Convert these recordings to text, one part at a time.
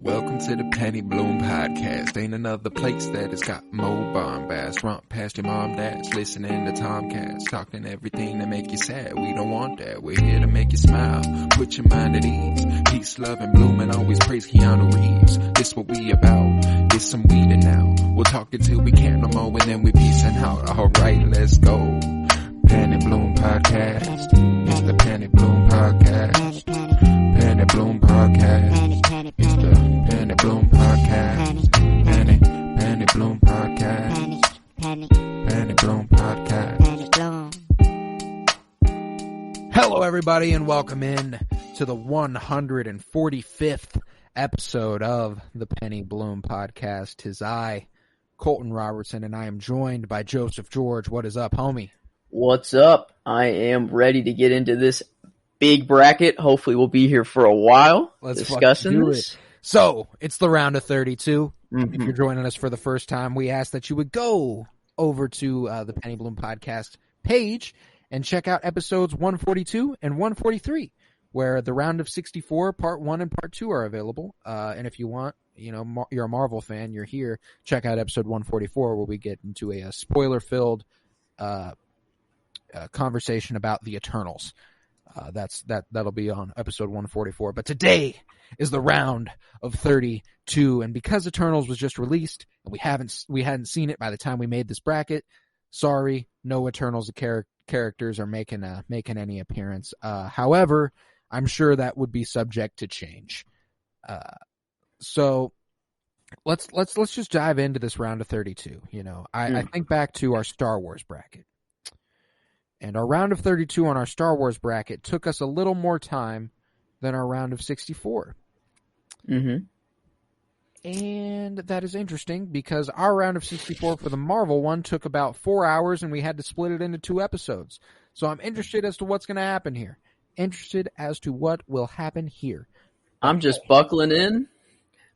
Welcome to the Penny Bloom Podcast. Ain't another place that has got more bombast. Romp past your mom, dad's listening to Tomcats. Talking everything that make you sad. We don't want that. We're here to make you smile. Put your mind at ease. Peace, love, and bloom, and always praise Keanu Reeves. This what we about. This some weeding now. We'll talk until we can't no more, and then we peacing out. Alright, let's go. Penny Bloom Podcast. It's the Penny Bloom Podcast. Penny Bloom Podcast. It's the Penny Bloom Podcast. Penny Bloom Podcast. Penny Bloom Podcast. Hello, everybody, and welcome in to the 145th episode of the Penny Bloom Podcast. 'Tis I, Colton Robertson, and I am joined by Joseph George. What is up, homie? What's up? I am ready to get into this big bracket. Hopefully we'll be here for a while discussing this. So, it's the round of 32. If you're joining us for the first time, we ask that you would go over to the Penny Bloom Podcast page and check out episodes 142 and 143, where the round of 64, part 1 and part 2 are available. And if you want, you're a Marvel fan, you're here, check out episode 144, where we get into a spoiler-filled conversation about the Eternals. That'll be on episode 144. But today is the round of 32, and because Eternals was just released and we hadn't seen it by the time we made this bracket, sorry, no Eternals characters are making any appearance. However, I'm sure that would be subject to change. So let's just dive into this round of 32. I think back to our Star Wars bracket. And our round of 32 on our Star Wars bracket took us a little more time than our round of 64. And that is interesting because our round of 64 for the Marvel one took about 4 hours and we had to split it into 2 episodes. So I'm interested as to what's going to happen here. Interested as to what will happen here. I'm just buckling in.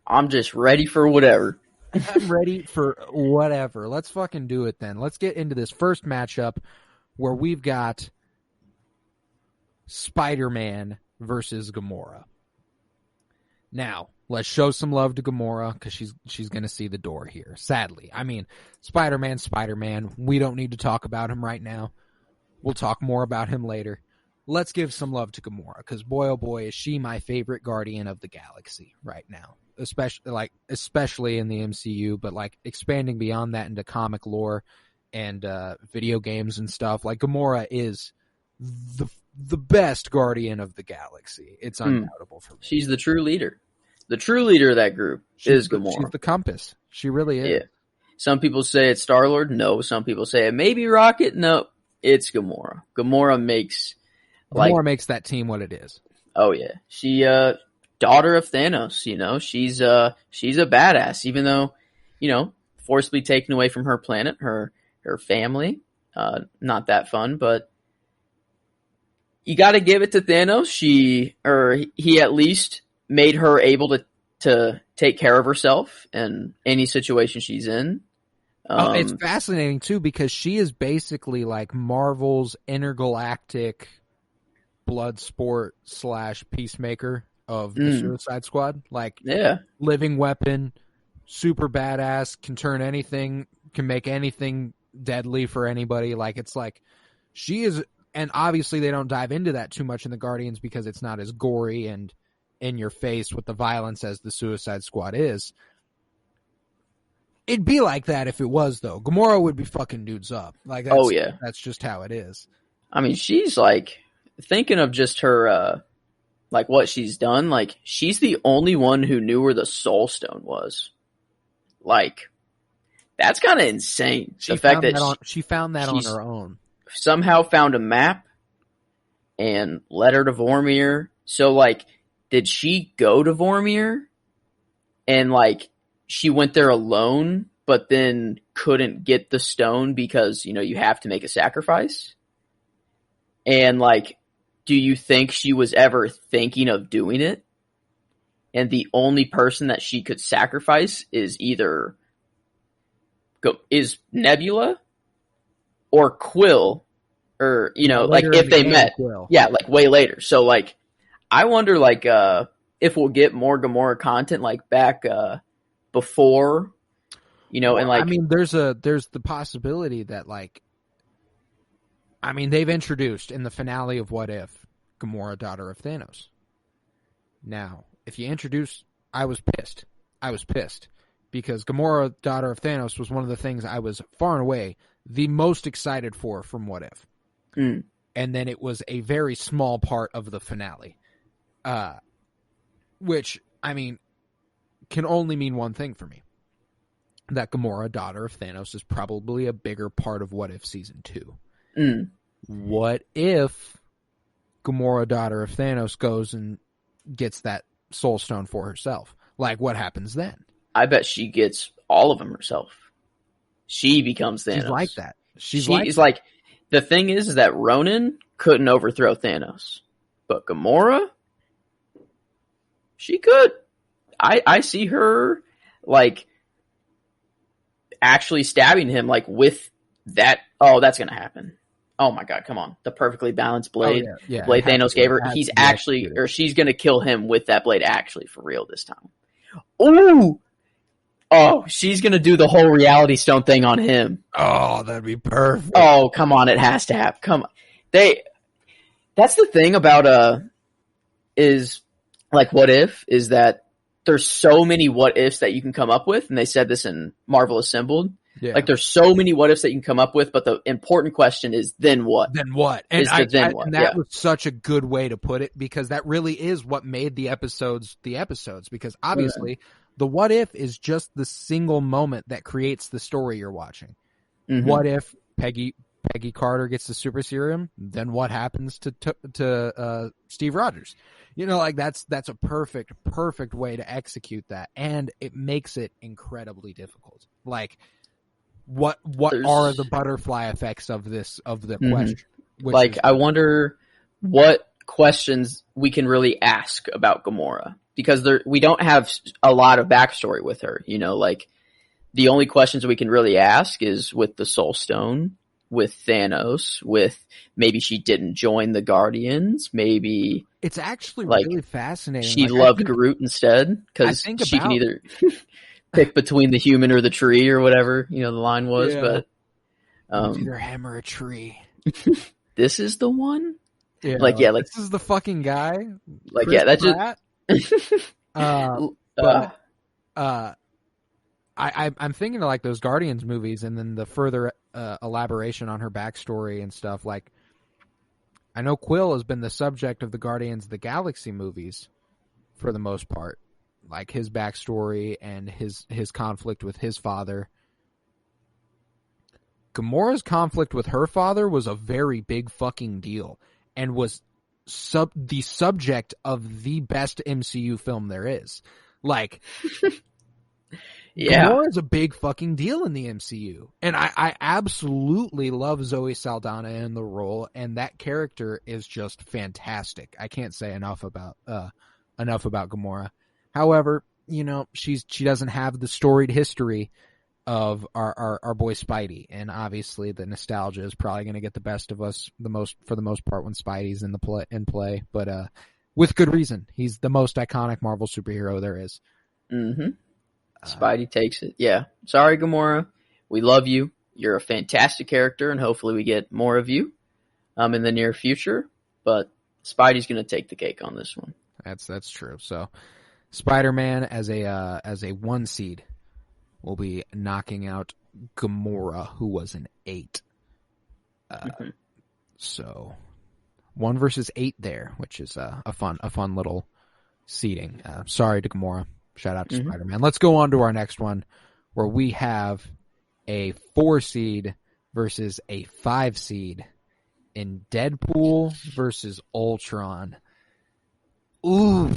I'm just ready for whatever. I'm ready for whatever. Let's fucking do it then. Let's get into this first matchup, where we've got Spider-Man versus Gamora. Now, let's show some love to Gamora, because she's going to see the door here, sadly. I mean, Spider-Man, we don't need to talk about him right now. We'll talk more about him later. Let's give some love to Gamora, because boy, oh boy, is she my favorite Guardian of the Galaxy right now. Especially in the MCU, but expanding beyond that into comic lore and video games and stuff. Gamora is the best Guardian of the Galaxy. It's undoubtable for me. She's the true leader. The true leader of that group is Gamora. She's the compass. She really is. Yeah. Some people say it's Star-Lord. No. Some people say it may be Rocket. No. It's Gamora. Gamora makes that team what it is. Oh yeah. She daughter of Thanos, she's a badass, even though, forcibly taken away from her planet, her family. Not that fun, but you got to give it to Thanos. He at least made her able to take care of herself in any situation she's in. It's fascinating too, because she is basically like Marvel's intergalactic Bloodsport / Peacemaker of the Suicide Squad. Living weapon, super badass, can turn anything, can make anything deadly for anybody. She is, and obviously they don't dive into that too much in the Guardians because it's not as gory and in your face with the violence as the Suicide Squad is. It'd be like that if it was, though. Gamora would be fucking dudes up. That's just how it is. I mean, she's thinking of just her what she's done, she's the only one who knew where the Soul Stone was. That's kind of insane. She found that on her own. Somehow found a map and led her to Vormir. So, did she go to Vormir? And, she went there alone, but then couldn't get the stone because, you have to make a sacrifice? And, do you think she was ever thinking of doing it? And the only person that she could sacrifice is either Nebula or Quill, or if they met, Quill. Yeah, way later. So I wonder if we'll get more Gamora content like back before, and like I mean, there's the possibility that like, I mean, they've introduced in the finale of What If Gamora, daughter of Thanos. Now, if you introduce, I was pissed because Gamora, daughter of Thanos, was one of the things I was far and away the most excited for from What If. And then it was a very small part of the finale. Which, I mean, can only mean one thing for me. That Gamora, daughter of Thanos, is probably a bigger part of What If Season 2. What if Gamora, daughter of Thanos, goes and gets that Soul Stone for herself? Like, what happens then? I bet she gets all of them herself. She becomes Thanos. She's like that. She's like, the thing is that Ronan couldn't overthrow Thanos. But Gamora, she could. I see her, like, actually stabbing him, like, with that. Oh, that's going to happen. Oh my God, come on. The perfectly balanced blade. Yeah, blade Thanos gave her. He's actually, or she's going to kill him with that blade actually for real this time. Ooh! Oh, she's going to do the whole reality stone thing on him. Oh, that'd be perfect. Oh, come on. It has to happen. Come on. That's the thing about, is like What If, is that there's so many what ifs that you can come up with. And they said this in Marvel Assembled. Yeah. Like there's so many what ifs that you can come up with, but the important question is then what? Then what? And, and that was such a good way to put it, because that really is what made the episodes, because obviously the what if is just the single moment that creates the story you're watching. What if Peggy Carter gets the super serum? Then what happens to Steve Rogers? Like that's a perfect way to execute that, and it makes it incredibly difficult. Like, what are the butterfly effects of the question? Like, I wonder what questions we can really ask about Gamora, because we don't have a lot of backstory with her. Like the only questions we can really ask is with the Soul Stone, with Thanos, with maybe she didn't join the Guardians, maybe it's actually like really fascinating. She loved Groot instead, because she can either pick between the human or the tree or whatever, the line was, but either him or a tree. This is the one? Yeah. Like this is the fucking guy. Like, Chris that's Pratt? just I'm thinking of like those Guardians movies, and then the further elaboration on her backstory and stuff. Like, I know Quill has been the subject of the Guardians of the Galaxy movies for the most part. Like his backstory and his conflict with his father. Gamora's conflict with her father was a very big fucking deal, and was the subject of the best MCU film there is. Like, Gamora's a big fucking deal in the MCU, and I absolutely love Zoe Saldana in the role, and that character is just fantastic. I can't say enough about Gamora. However, she doesn't have the storied history of our boy Spidey, and obviously the nostalgia is probably going to get the best of us for the most part when Spidey's in play, but with good reason. He's the most iconic Marvel superhero there is. Spidey takes it. Yeah. Sorry, Gamora. We love you. You're a fantastic character, and hopefully we get more of you in the near future. But Spidey's going to take the cake on this one. That's true. So Spider-Man as a 1 seed will be knocking out Gamora, who was an 8. So 1 versus 8 there, which is a fun little seeding. Sorry to Gamora. Shout out to Spider-Man. Let's go on to our next one, where we have a 4 seed versus a 5 seed in Deadpool versus Ultron. Ooh.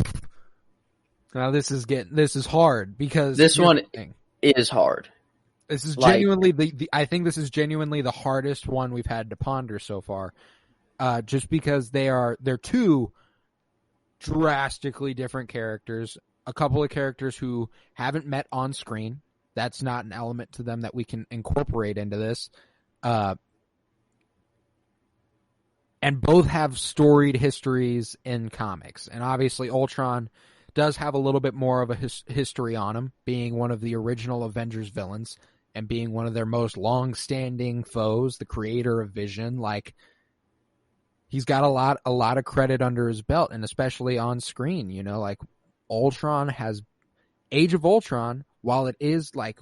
Now this is hard, because this one is hard. This is genuinely I think this is genuinely the hardest one we've had to ponder so far. Just because they're 2 drastically different characters, a couple of characters who haven't met on screen. That's not an element to them that we can incorporate into this. And both have storied histories in comics. And obviously Ultron does have a little bit more of a history on him, being one of the original Avengers villains and being one of their most long-standing foes, the creator of Vision. Like, he's got a lot of credit under his belt, and especially on screen. You know, like Ultron has Age of Ultron, while it is like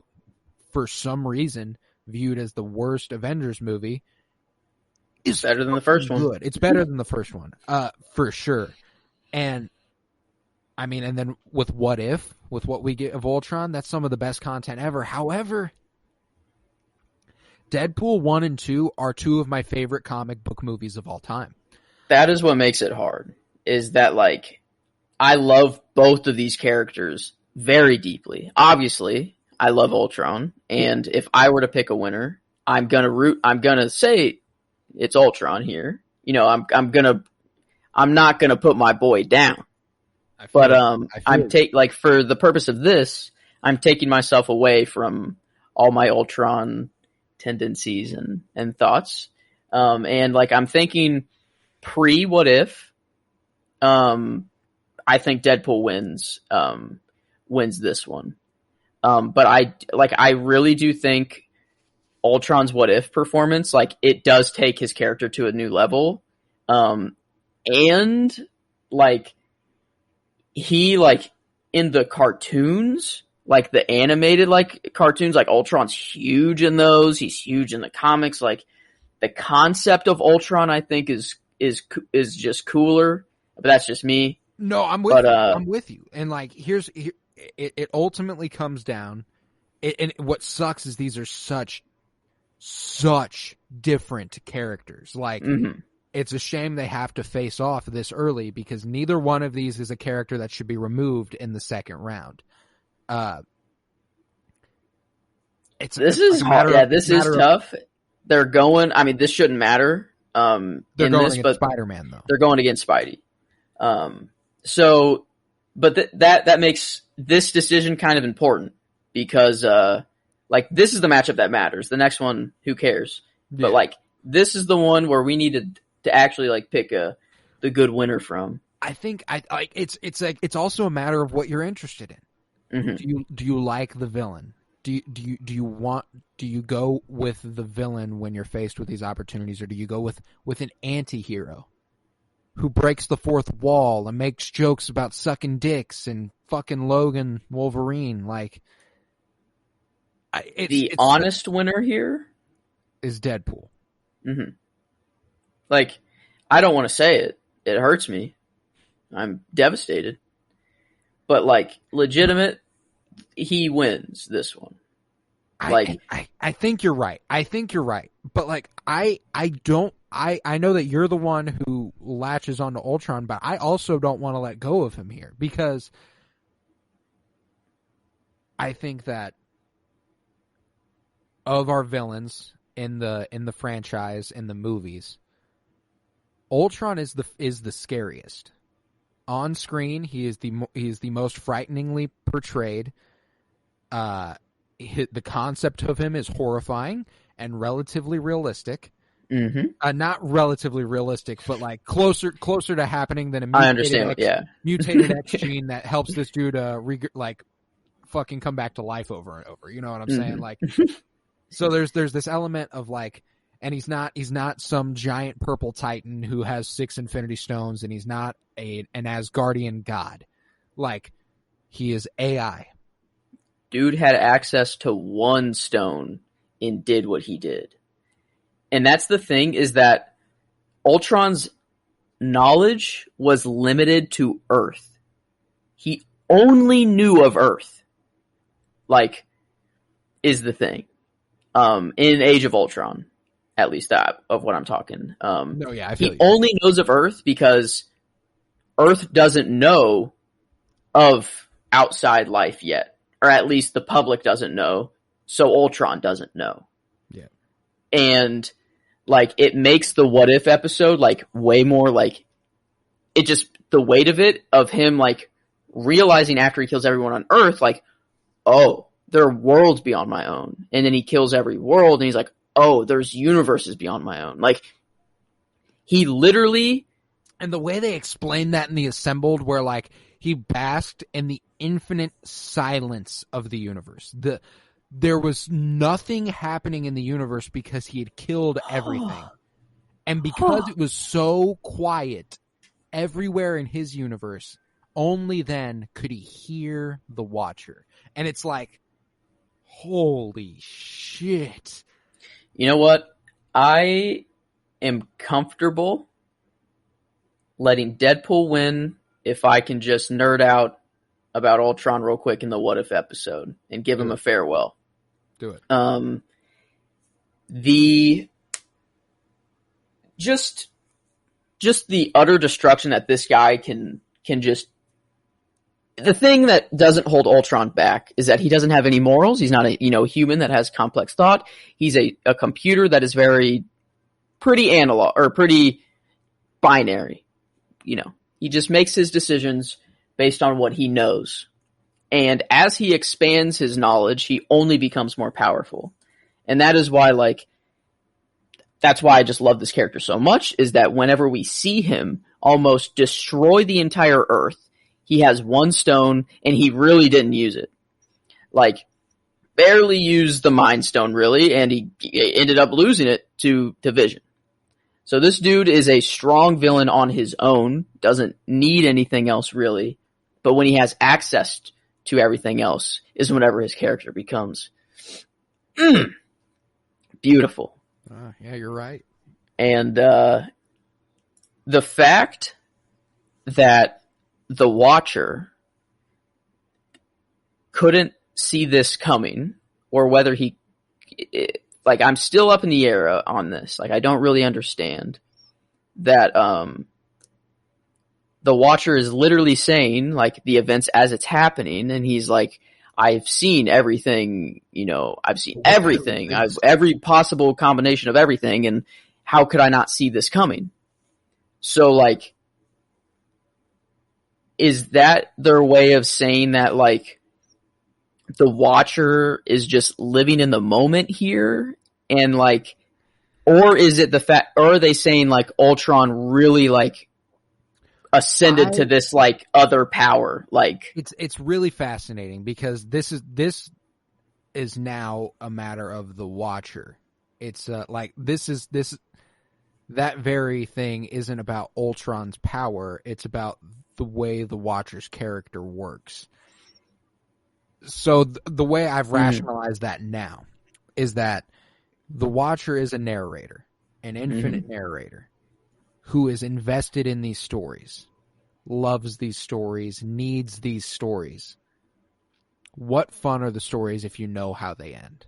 for some reason viewed as the worst Avengers movie, is better than the first one. Good. It's better than the first one, for sure. And I mean, and then with What If, with what we get of Ultron, that's some of the best content ever. However, Deadpool 1 and 2 are two of my favorite comic book movies of all time. That is what makes it hard, is that, like, I love both of these characters very deeply. Obviously, I love Ultron, and if I were to pick a winner, I'm gonna say it's Ultron here. You know, I'm not gonna put my boy down. But like, for the purpose of this, I'm taking myself away from all my Ultron tendencies and thoughts. And like, I'm thinking pre What If, I think Deadpool wins this one. But I really do think Ultron's What If performance, like, it does take his character to a new level. And like, he, like, in the cartoons, like the animated, like, cartoons, like, Ultron's huge in those. He's huge in the comics. Like, the concept of Ultron, I think, is just cooler. But that's just me. No, I'm with you. I'm with you. And like, it ultimately comes down. And what sucks is these are such different characters. Like, it's a shame they have to face off this early, because neither one of these is a character that should be removed in the second round. This is hard. Yeah, this is tough. They're going. I mean, this shouldn't matter. They're going against Spider-Man, though. They're going against Spidey. But that makes this decision kind of important, because like, this is the matchup that matters. The next one, who cares? Yeah. But like, this is the one where we needed to actually, like, pick the good winner from. I think it's also a matter of what you're interested in. Do you like the villain? Do you go with the villain when you're faced with these opportunities, or do you go with an anti-hero who breaks the fourth wall and makes jokes about sucking dicks and fucking Logan Wolverine? Like, the honest winner here is Deadpool. Like, I don't want to say it. It hurts me. I'm devastated. But, like, legitimate, he wins this one. Like, I think you're right. But like, I know that you're the one who latches onto Ultron, but I also don't want to let go of him here, because I think that of our villains in the franchise, in the movies, Ultron is the scariest. On screen, he is the most frighteningly portrayed. The concept of him is horrifying and relatively realistic. Not relatively realistic, but like closer to happening than a mutated X gene that helps this dude like fucking come back to life over and over. You know what I'm saying? Like, so there's this element of like, and he's not some giant purple titan who has 6 Infinity Stones, and he's not an Asgardian god. Like, he is AI. Dude had access to 1 stone and did what he did. And that's the thing, is that Ultron's knowledge was limited to Earth. He only knew of Earth. Like, is the thing. In Age of Ultron, at least that of what I'm talking. No, yeah, I feel he only knows of Earth because Earth doesn't know of outside life yet. Or at least the public doesn't know, so Ultron doesn't know. Yeah. And, like, it makes the What If episode, like, way more, like, it just, the weight of it, of him, like, realizing after he kills everyone on Earth, like, oh, there are worlds beyond my own. And then he kills every world, and he's like, oh, there's universes beyond my own. Like, he literally... And the way they explain that in The Assembled, where, like, He basked in the infinite silence of the universe. There was nothing happening in the universe because he had killed everything. And because it was so quiet everywhere in his universe, only then could he hear the Watcher. And it's like, holy shit. You know what? I am comfortable letting Deadpool win if I can just nerd out about Ultron real quick in the What If episode and give him a farewell. Do it. Just the utter destruction that this guy can just. The thing that doesn't hold Ultron back is that he doesn't have any morals. He's not a human that has complex thought. He's a computer that is pretty analog or pretty binary. He just makes his decisions based on what he knows. And as he expands his knowledge, he only becomes more powerful. And that is why, that's why I just love this character so much, is that whenever we see him almost destroy the entire Earth, he has one stone and he really didn't use it. Barely used the Mind Stone, really, and he ended up losing it to Vision. So this dude is a strong villain on his own, doesn't need anything else really, but when he has access to everything else is whenever his character becomes beautiful. Yeah, you're right. And the fact that the Watcher couldn't see this coming, or whether I'm still up in the air on this. I don't really understand that the Watcher is literally saying the events as it's happening, and he's like, I've seen everything, I've seen everything. I've every possible combination of everything, and how could I not see this coming? So is that their way of saying that the Watcher is just living in the moment here? And or is it the fact, or are they saying Ultron really ascended to this other power? It's really fascinating because this is now a matter of the Watcher. It's that very thing isn't about Ultron's power. It's about the way the Watcher's character works. So the way I've rationalized that now is that the Watcher is a narrator, an infinite narrator, who is invested in these stories, loves these stories, needs these stories. What fun are the stories if you know how they end?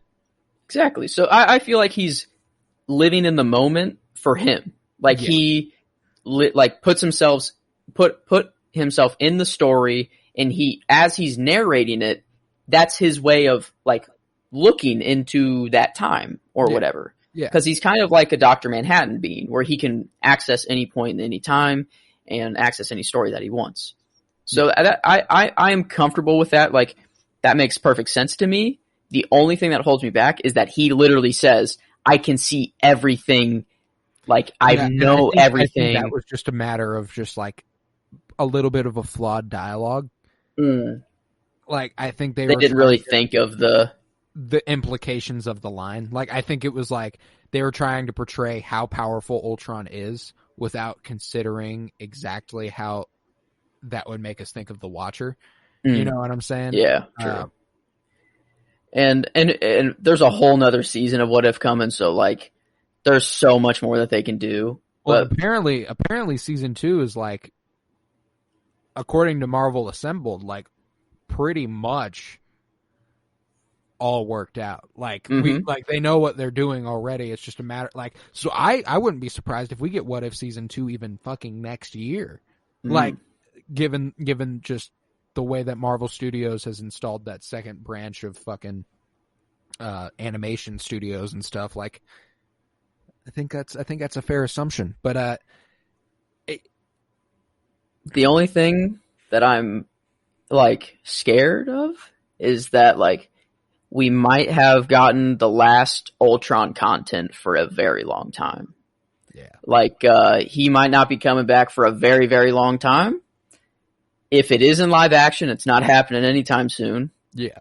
Exactly. So I feel like he's living in the moment for him. He puts himself in the story, and as he's narrating it, that's his way of looking into that time or whatever. Yeah. Because he's kind of like a Dr. Manhattan being, where he can access any point in any time and access any story that he wants. So I am comfortable with that. That makes perfect sense to me. The only thing that holds me back is that he literally says, I can see everything. I know everything. I think that was just a matter of just a little bit of a flawed dialogue. I think they didn't really think of the implications of the line. I think it was they were trying to portray how powerful Ultron is without considering exactly how that would make us think of the Watcher. You know what I'm saying? Yeah, true. And there's a whole nother season of What If coming, so there's so much more that they can do. Well, apparently season 2 is according to Marvel Assembled, pretty much all worked out. They know what they're doing already. It's just a matter so I wouldn't be surprised if we get What If season 2 even fucking next year. Given just the way that Marvel Studios has installed that second branch of fucking animation studios and stuff. I think that's a fair assumption. But the only thing that I'm scared of is that we might have gotten the last Ultron content for a very long time. Yeah. He might not be coming back for a very, very long time. if it is in live action, it's not happening anytime soon. Yeah.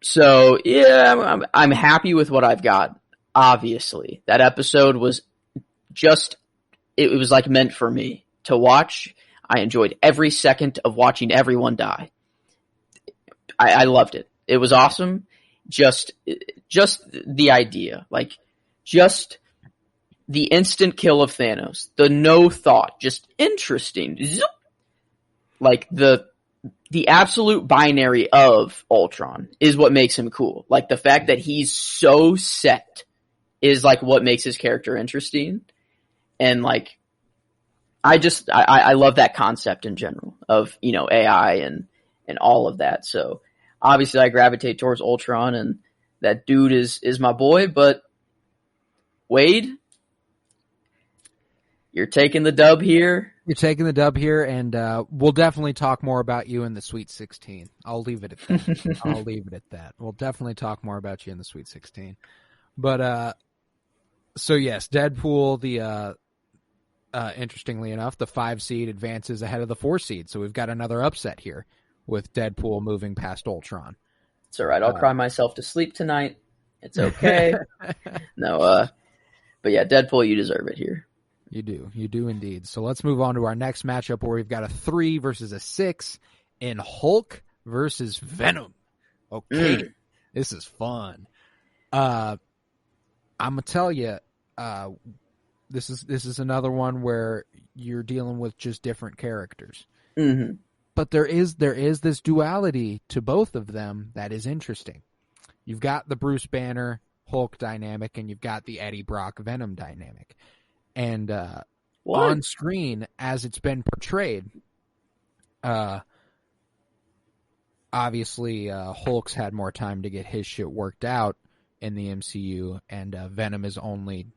So yeah, I'm happy with what I've got. Obviously, that episode was just, it was like meant for me to watch. I enjoyed every second of watching everyone die. I loved it. It was awesome. Just the idea, like just the instant kill of Thanos, the no thought, just interesting. Like the absolute binary of Ultron is what makes him cool. Like the fact that he's so set is like what makes his character interesting. And like, I love that concept in general of, you know, AI and all of that. So obviously I gravitate towards Ultron, and that dude is my boy, but Wade, you're taking the dub here. You're taking the dub here, and we'll definitely talk more about you in the Sweet 16. I'll leave it at that. We'll definitely talk more about you in the Sweet 16. But, so yes, Deadpool, the interestingly enough, the 5 seed advances ahead of the 4 seed. So we've got another upset here with Deadpool moving past Ultron. It's all right. I'll cry myself to sleep tonight. It's okay. No, but yeah, Deadpool, you deserve it here. You do indeed. So let's move on to our next matchup where we've got a 3 versus a 6 in Hulk versus Venom. Okay, This is fun. I'm gonna tell you, this is another one where you're dealing with just different characters. Mm-hmm. But there is this duality to both of them that is interesting. You've got the Bruce Banner Hulk dynamic, and you've got the Eddie Brock Venom dynamic. And on screen, as it's been portrayed, obviously Hulk's had more time to get his shit worked out in the MCU, and Venom is only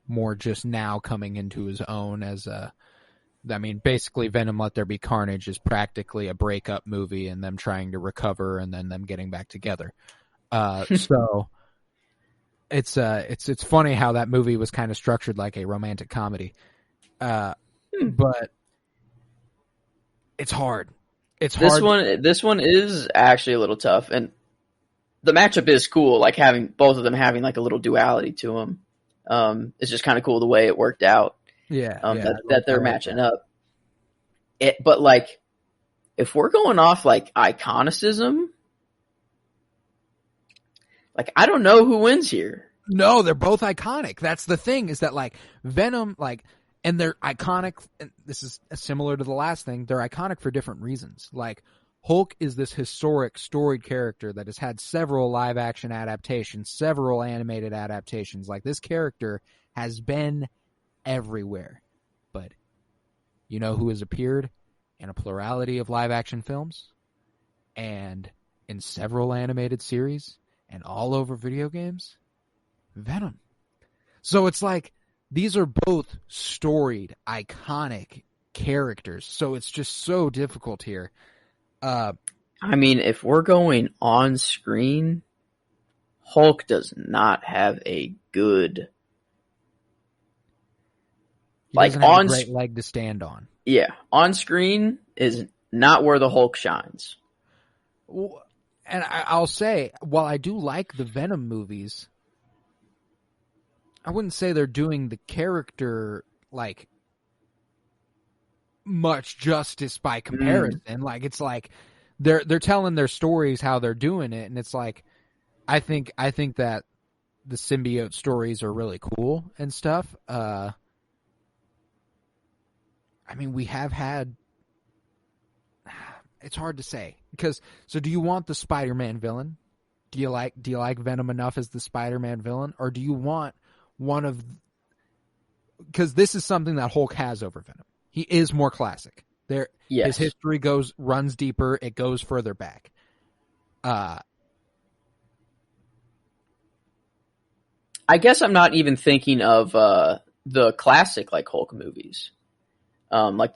more just now coming into his own as basically Venom Let There Be Carnage is practically a breakup movie and them trying to recover and then them getting back together. So it's funny how that movie was kind of structured like a romantic comedy. But it's hard. It's hard. This one is actually a little tough, and the matchup is cool, like having both of them having like a little duality to them. It's just kind of cool the way it worked out. Yeah, that they're matching up. But like, if we're going off like iconicism, like I don't know who wins here. No, they're both iconic. That's the thing, is that like Venom, like, and they're iconic. And this is similar to the last thing. They're iconic for different reasons. Like Hulk is this historic, storied character that has had several live action adaptations, several animated adaptations. Like this character has been everywhere. But you know who has appeared in a plurality of live action films and in several animated series and all over video games? Venom. So it's like these are both storied, iconic characters. So it's just so difficult here. I mean, if we're going on screen, Hulk does not have a good, like on a great leg to stand on. Yeah, on screen is not where the Hulk shines. And I'll say, while I do like the Venom movies, I wouldn't say they're doing the character like much justice by comparison. Like it's like they're telling their stories how they're doing it, and it's like I think that the symbiote stories are really cool and stuff. I mean, we have had. It's hard to say because. So, do you want the Spider-Man villain? Do you like Venom enough as the Spider-Man villain, or do you want one of? Because this is something that Hulk has over Venom. He is more classic. His history runs deeper. It goes further back. I guess I'm not even thinking of the classic like Hulk movies, like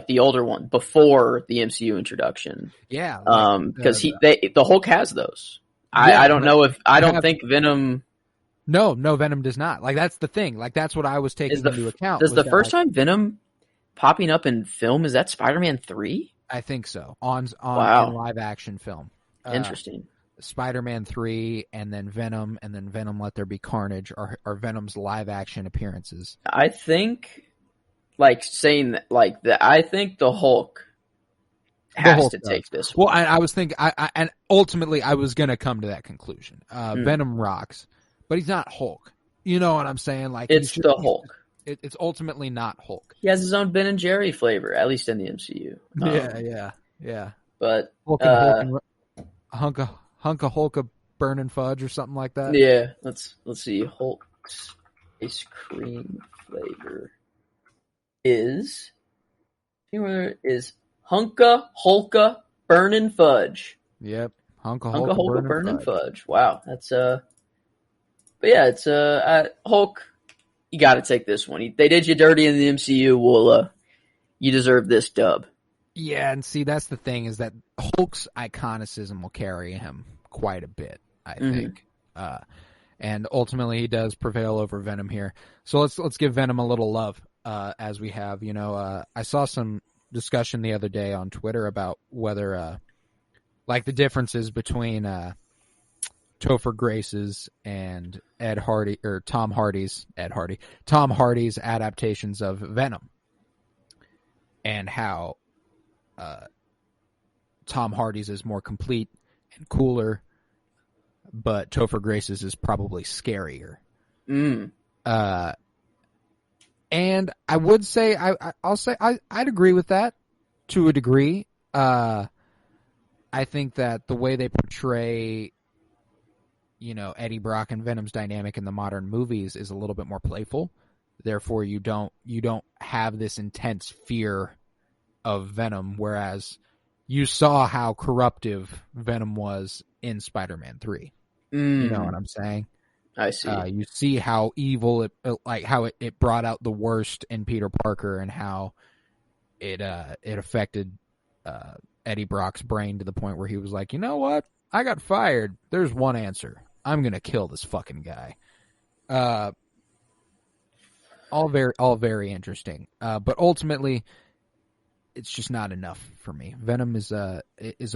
the older one before the MCU introduction. Yeah, because the Hulk has those. Yeah, I don't know if I don't think Venom. No, Venom does not. Like that's the thing. Like that's what I was taking into account. Does the first time Venom popping up in film. Is that Spider-Man 3? I think so. On Wow. in live action film. Interesting. Spider-Man 3 and then Venom Let There Be Carnage are Venom's live action appearances. I think I think the Hulk has to take this one. Well, I was thinking, and ultimately I was going to come to that conclusion. Venom rocks, but he's not Hulk. You know what I'm saying? Like it's the Hulk. It's ultimately not Hulk. He has his own Ben and Jerry flavor, at least in the MCU. Yeah. But Hulk and hunk of Hulk burning fudge or something like that. Yeah, let's see. Hulk's ice cream flavor is Hunka Hulka burning fudge. Yep, Hunka Hulka burning fudge. Wow, that's but yeah, it's Hulk. You got to take this one. They did you dirty in the MCU. Well, you deserve this dub. Yeah, and see, that's the thing, is that Hulk's iconicism will carry him quite a bit, I think. And ultimately he does prevail over Venom here. So let's give Venom a little love, as we have. You know, I saw some discussion the other day on Twitter about whether like the differences between Topher Grace's and Tom Hardy's adaptations of Venom, and how Tom Hardy's is more complete and cooler, but Topher Grace's is probably scarier. And I would say I'd agree with that to a degree. I think that the way they portray, you know, Eddie Brock and Venom's dynamic in the modern movies is a little bit more playful. Therefore, you don't have this intense fear of Venom, whereas you saw how corruptive Venom was in Spider-Man 3. You know what I'm saying? I see. You see how evil it brought out the worst in Peter Parker, and how it affected Eddie Brock's brain to the point where he was like, you know what? I got fired. There's one answer. I'm gonna kill this fucking guy. All very interesting. But ultimately, it's just not enough for me. Venom is a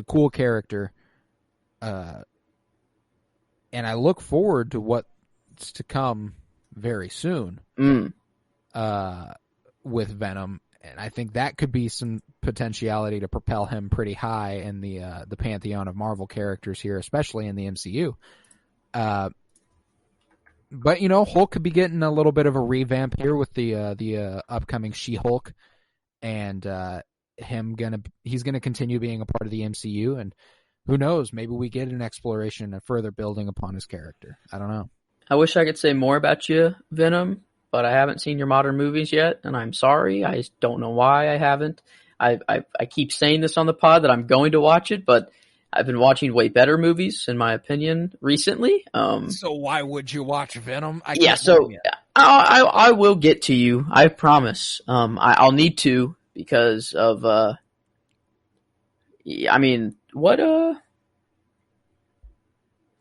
cool character, and I look forward to what's to come very soon with Venom, and I think that could be some potentiality to propel him pretty high in the pantheon of Marvel characters here, especially in the MCU. But you know, Hulk could be getting a little bit of a revamp here with the upcoming She-Hulk, and he's gonna continue being a part of the MCU, and who knows, maybe we get an exploration and further building upon his character. I don't know. I wish I could say more about you, Venom, but I haven't seen your modern movies yet, and I'm sorry. I just don't know why I haven't. I keep saying this on the pod that I'm going to watch it, but I've been watching way better movies, in my opinion, recently. So why would you watch Venom? I will get to you. I promise. I'll need to, because of what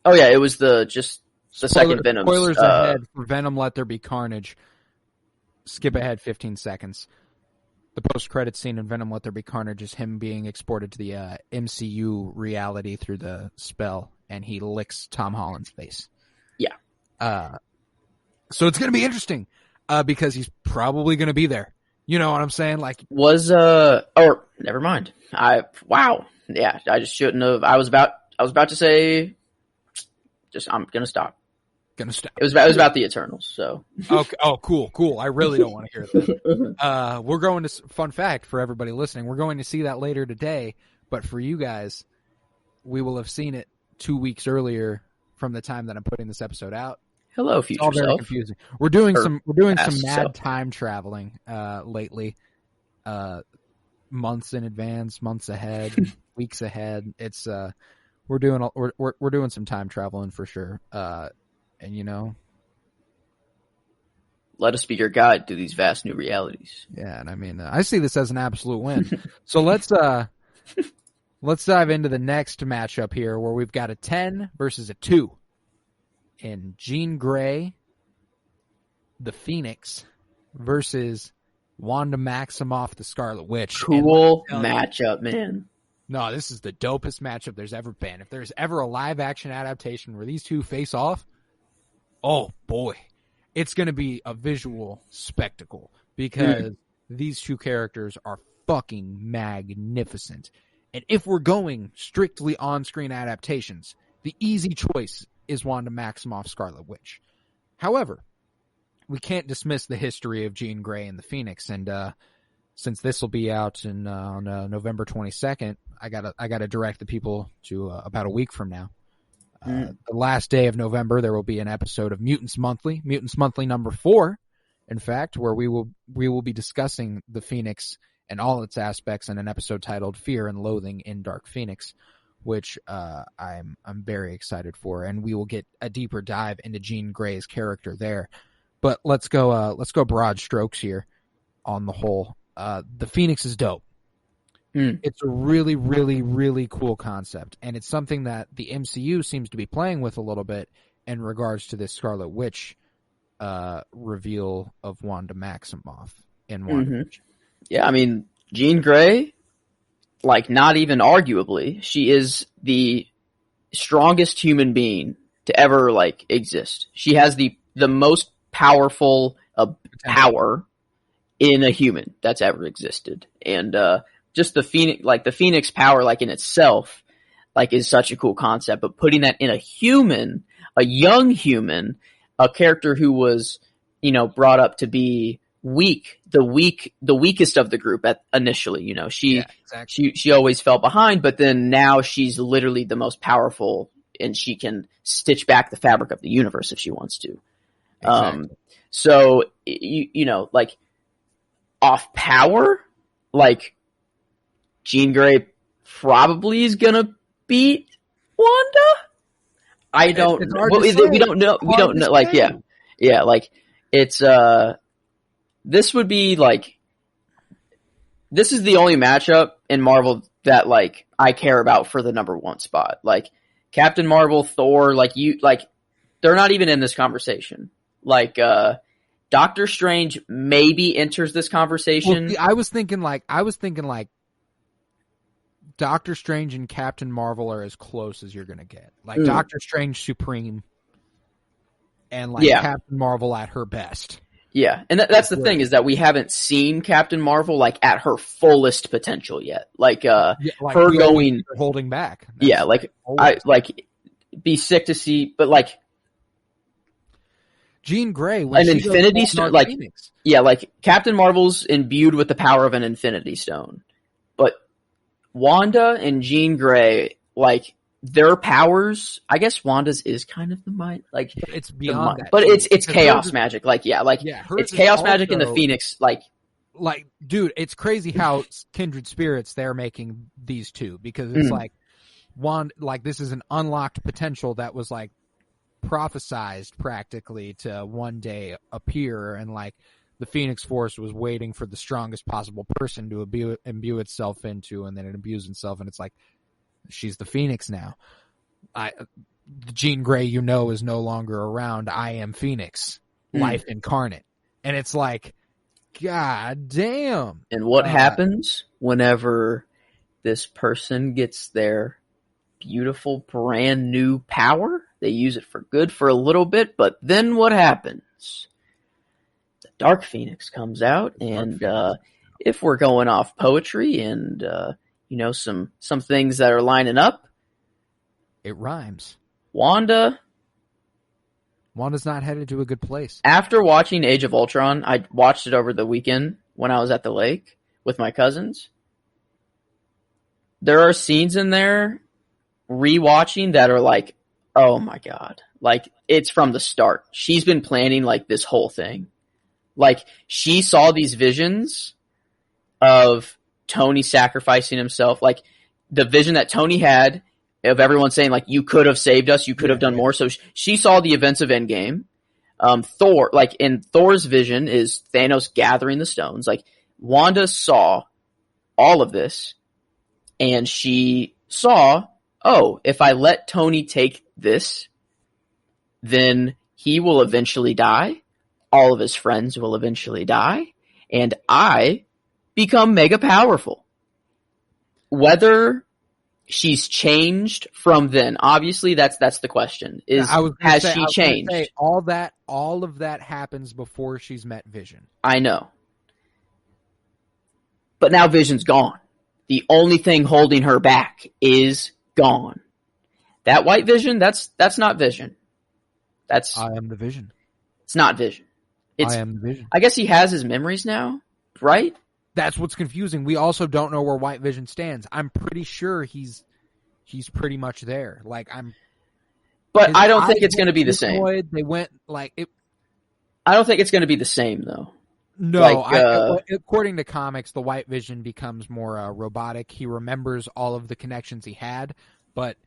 oh yeah, it was the second Venom. Spoilers ahead for Venom Let There Be Carnage. Skip ahead 15 seconds. The post-credit scene in Venom Let There Be Carnage is him being exported to the MCU reality through the spell, and he licks Tom Holland's face. Yeah. So it's going to be interesting, because he's probably going to be there. You know what I'm saying? Like, never mind. Wow. Yeah, I just shouldn't have. I was about to say, I'm going to stop. It was about the Eternals, so. Okay. Oh, cool. I really don't want to hear that. We're going to, fun fact for everybody listening, we're going to see that later today, but for you guys, we will have seen it 2 weeks earlier from the time that I'm putting this episode out. Hello, future self. It's all very confusing. We're doing some mad self. time traveling lately. Months in advance, months ahead, weeks ahead. It's we're doing some time traveling for sure. And you know, let us be your guide to these vast new realities. Yeah, and I mean, I see this as an absolute win. So let's dive into the next matchup here, where we've got a 10 versus a 2 in Jean Grey, the Phoenix, versus Wanda Maximoff, the Scarlet Witch. Cool matchup, man. No, this is the dopest matchup there's ever been. If there's ever a live-action adaptation where these two face off, oh, boy. It's going to be a visual spectacle because these two characters are fucking magnificent. And if we're going strictly on-screen adaptations, the easy choice is Wanda Maximoff, Scarlet Witch. However, we can't dismiss the history of Jean Grey and the Phoenix, and since this will be out on November 22nd, I gotta direct the people to about a week from now. The last day of November, there will be an episode of Mutants Monthly number 4, in fact, where we will be discussing the Phoenix and all its aspects in an episode titled "Fear and Loathing in Dark Phoenix," which I'm very excited for, and we will get a deeper dive into Jean Grey's character there. But let's go broad strokes here on the whole. The Phoenix is dope. It's a really, really, really cool concept, and it's something that the MCU seems to be playing with a little bit in regards to this Scarlet Witch reveal of Wanda Maximoff in WandaVision. Yeah, I mean, Jean Grey, like, not even arguably, she is the strongest human being to ever, like, exist. She has the most powerful power in a human that's ever existed, and just the Phoenix power, like, in itself, like, is such a cool concept. But putting that in a human, a young human, a character who was, brought up to be weak, the weakest of the group initially, she always fell behind, but then now she's literally the most powerful, and she can stitch back the fabric of the universe if she wants to. Exactly. So like, off power, like, Jean Grey probably is gonna beat Wanda. We don't know. We don't know. Like, yeah. Like, it's this would be like, this is the only matchup in Marvel that, like, I care about for the number 1 spot. Like, Captain Marvel, Thor, they're not even in this conversation. Like, Doctor Strange maybe enters this conversation. Well, I was thinking like Doctor Strange and Captain Marvel are as close as you're going to get. Like, Doctor Strange supreme and, like, Captain Marvel at her best. Yeah, and that's the thing, is that we haven't seen Captain Marvel, like, at her fullest potential yet. Like, her going holding back. Be sick to see, but, like, Jean Grey, when an Infinity Stone, like, Phoenix. Yeah, like, Captain Marvel's imbued with the power of an Infinity Stone, but Wanda and Jean Grey, like, their powers, I guess Wanda's is kind of the mind, like, but it's beyond that. But it's chaos magic, it's chaos magic in the Phoenix, like, dude, it's crazy how kindred spirits they're making these two, because it's like this is an unlocked potential that was, like, prophesized practically to one day appear, and, like, the Phoenix Force was waiting for the strongest possible person to imbue itself into, and then it imbues itself, and it's like, she's the Phoenix now. Jean Grey, is no longer around. I am Phoenix, life incarnate. And it's like, god damn. And what happens whenever this person gets their beautiful brand new power? They use it for good for a little bit, but then what happens? The Dark Phoenix comes out, and if we're going off poetry and some things that are lining up, it rhymes. Wanda's not headed to a good place. After watching Age of Ultron, I watched it over the weekend when I was at the lake with my cousins. There are scenes in there rewatching that are like, oh my god. Like, it's from the start. She's been planning, like, this whole thing. Like, she saw these visions of Tony sacrificing himself. Like, the vision that Tony had of everyone saying, like, you could have saved us, you could have done more. So she saw the events of Endgame. Thor, like, in Thor's vision is Thanos gathering the stones. Like, Wanda saw all of this, and she saw, oh, if I let Tony take this, then he will eventually die. All of his friends will eventually die. and I become mega powerful. Whether she's changed from then, obviously that's the question. Has she changed? All of that happens before she's met Vision. I know. But now Vision's gone. The only thing holding her back is gone. That white Vision, that's not Vision. I am the Vision. It's not Vision. I am the Vision. I guess he has his memories now, right? That's what's confusing. We also don't know where White Vision stands. I'm pretty sure he's pretty much there. But I don't think it's going to be the same. They went like it. I don't think it's going to be the same though. No, according to comics, the White Vision becomes more robotic. He remembers all of the connections he had, but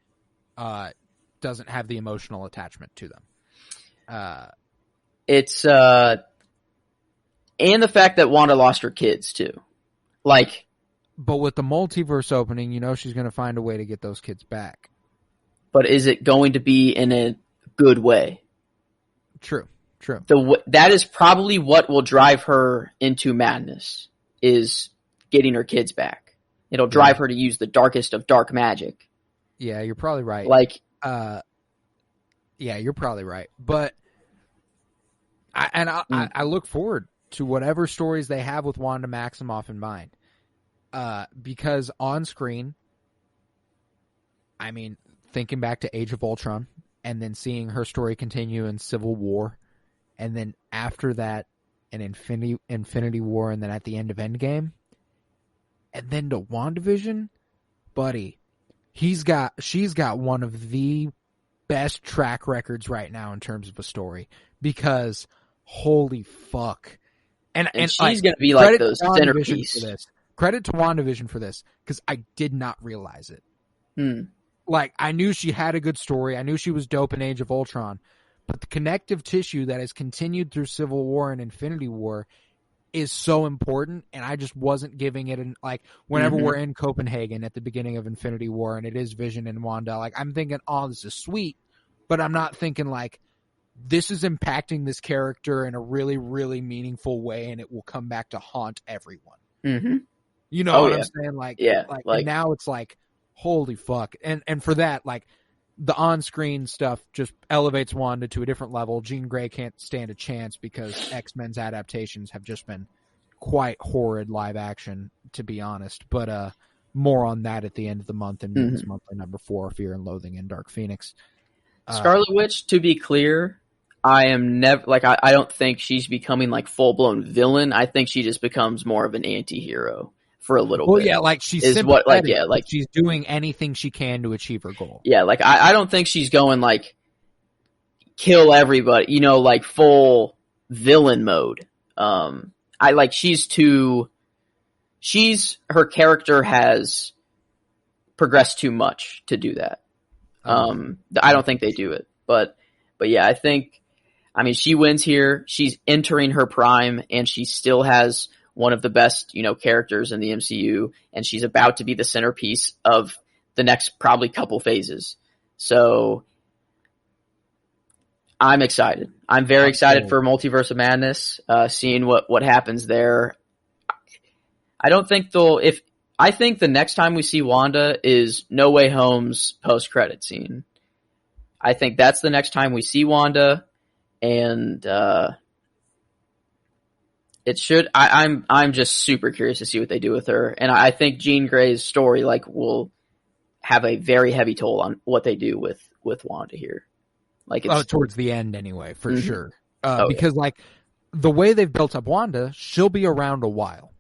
doesn't have the emotional attachment to them. It's and the fact that Wanda lost her kids too. But with the multiverse opening, she's going to find a way to get those kids back. But is it going to be in a good way? True. That is probably what will drive her into madness, is getting her kids back. It'll drive her to use the darkest of dark magic. Yeah, you're probably right. Yeah, you're probably right. But I look forward to whatever stories they have with Wanda Maximoff in mind. Because on screen, thinking back to Age of Ultron and then seeing her story continue in Civil War, and then after that in Infinity War, and then at the end of Endgame, and then to WandaVision, buddy, she's got one of the best track records right now in terms of a story, because holy fuck. And she's going to be like the centerpiece. Credit to WandaVision for this, because I did not realize it. I knew she had a good story. I knew she was dope in Age of Ultron. But the connective tissue that has continued through Civil War and Infinity War is so important, and I just wasn't giving it whenever we're in Copenhagen at the beginning of Infinity War and it is Vision and Wanda, I'm thinking, oh, this is sweet, but I'm not thinking this is impacting this character in a really, really meaningful way, and it will come back to haunt everyone. Mm-hmm. You know what I'm saying? Now it's holy fuck. And for that, the on-screen stuff just elevates Wanda to a different level. Jean Grey can't stand a chance, because X-Men's adaptations have just been quite horrid live action, to be honest. But more on that at the end of the month in Mutants Monthly number 4, Fear and Loathing in Dark Phoenix. Scarlet Witch, to be clear, I am never I don't think she's becoming full-blown villain. I think she just becomes more of an anti-hero for a little bit. Yeah, she's sympathetic. She's doing anything she can to achieve her goal. Yeah, I don't think she's going kill everybody, full villain mode. Her character has progressed too much to do that. I don't think they do it, but yeah, I think, she wins here. She's entering her prime, and she still has one of the best, characters in the MCU, and she's about to be the centerpiece of the next probably couple phases. So I'm excited. I'm very excited for Multiverse of Madness, seeing what happens there. I don't think I think the next time we see Wanda is No Way Home's post-credit scene. I think that's the next time we see Wanda, and it should. I'm just super curious to see what they do with her, and I think Jean Grey's story will have a very heavy toll on what they do with Wanda here. Towards the end anyway, for sure. Because the way they've built up Wanda, she'll be around a while.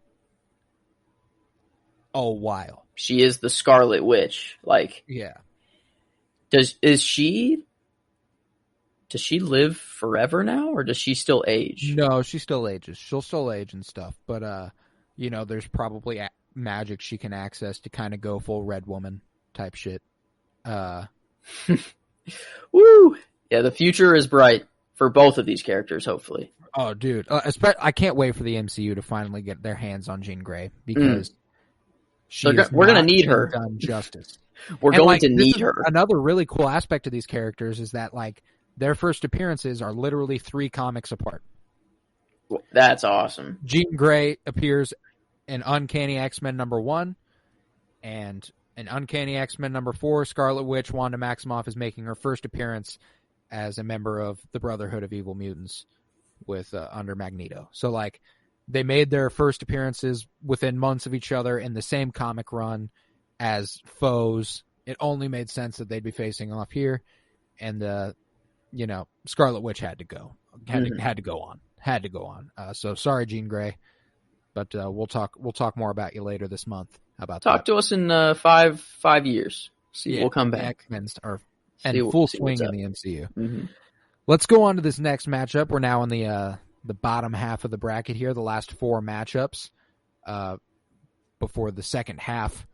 A while. She is the Scarlet Witch. Yeah. Does she live forever now, or does she still age? No, she still ages. She'll still age and stuff, but there's probably magic she can access to kind of go full Red Woman type shit. Woo! Yeah, the future is bright for both of these characters, hopefully. Oh, dude. I can't wait for the MCU to finally get their hands on Jean Grey, because we're going to need her. Done justice. We're going to need her. Another really cool aspect of these characters is that, their first appearances are literally 3 comics apart. That's awesome. Jean Grey appears in Uncanny X-Men #1, and in Uncanny X-Men #4, Scarlet Witch Wanda Maximoff is making her first appearance as a member of the Brotherhood of Evil Mutants with under Magneto. So, like, they made their first appearances within months of each other in the same comic run as foes. It only made sense that they'd be facing off here, and Scarlet Witch had to go. Had to go on. So sorry, Jean Grey, but we'll talk more about you later this month. How about talk to us in 5 years? We'll come back. X-Men are in full swing in the MCU. Mm-hmm. Let's go on to this next matchup. We're now in the bottom half of the bracket here. The last 4 matchups before the second half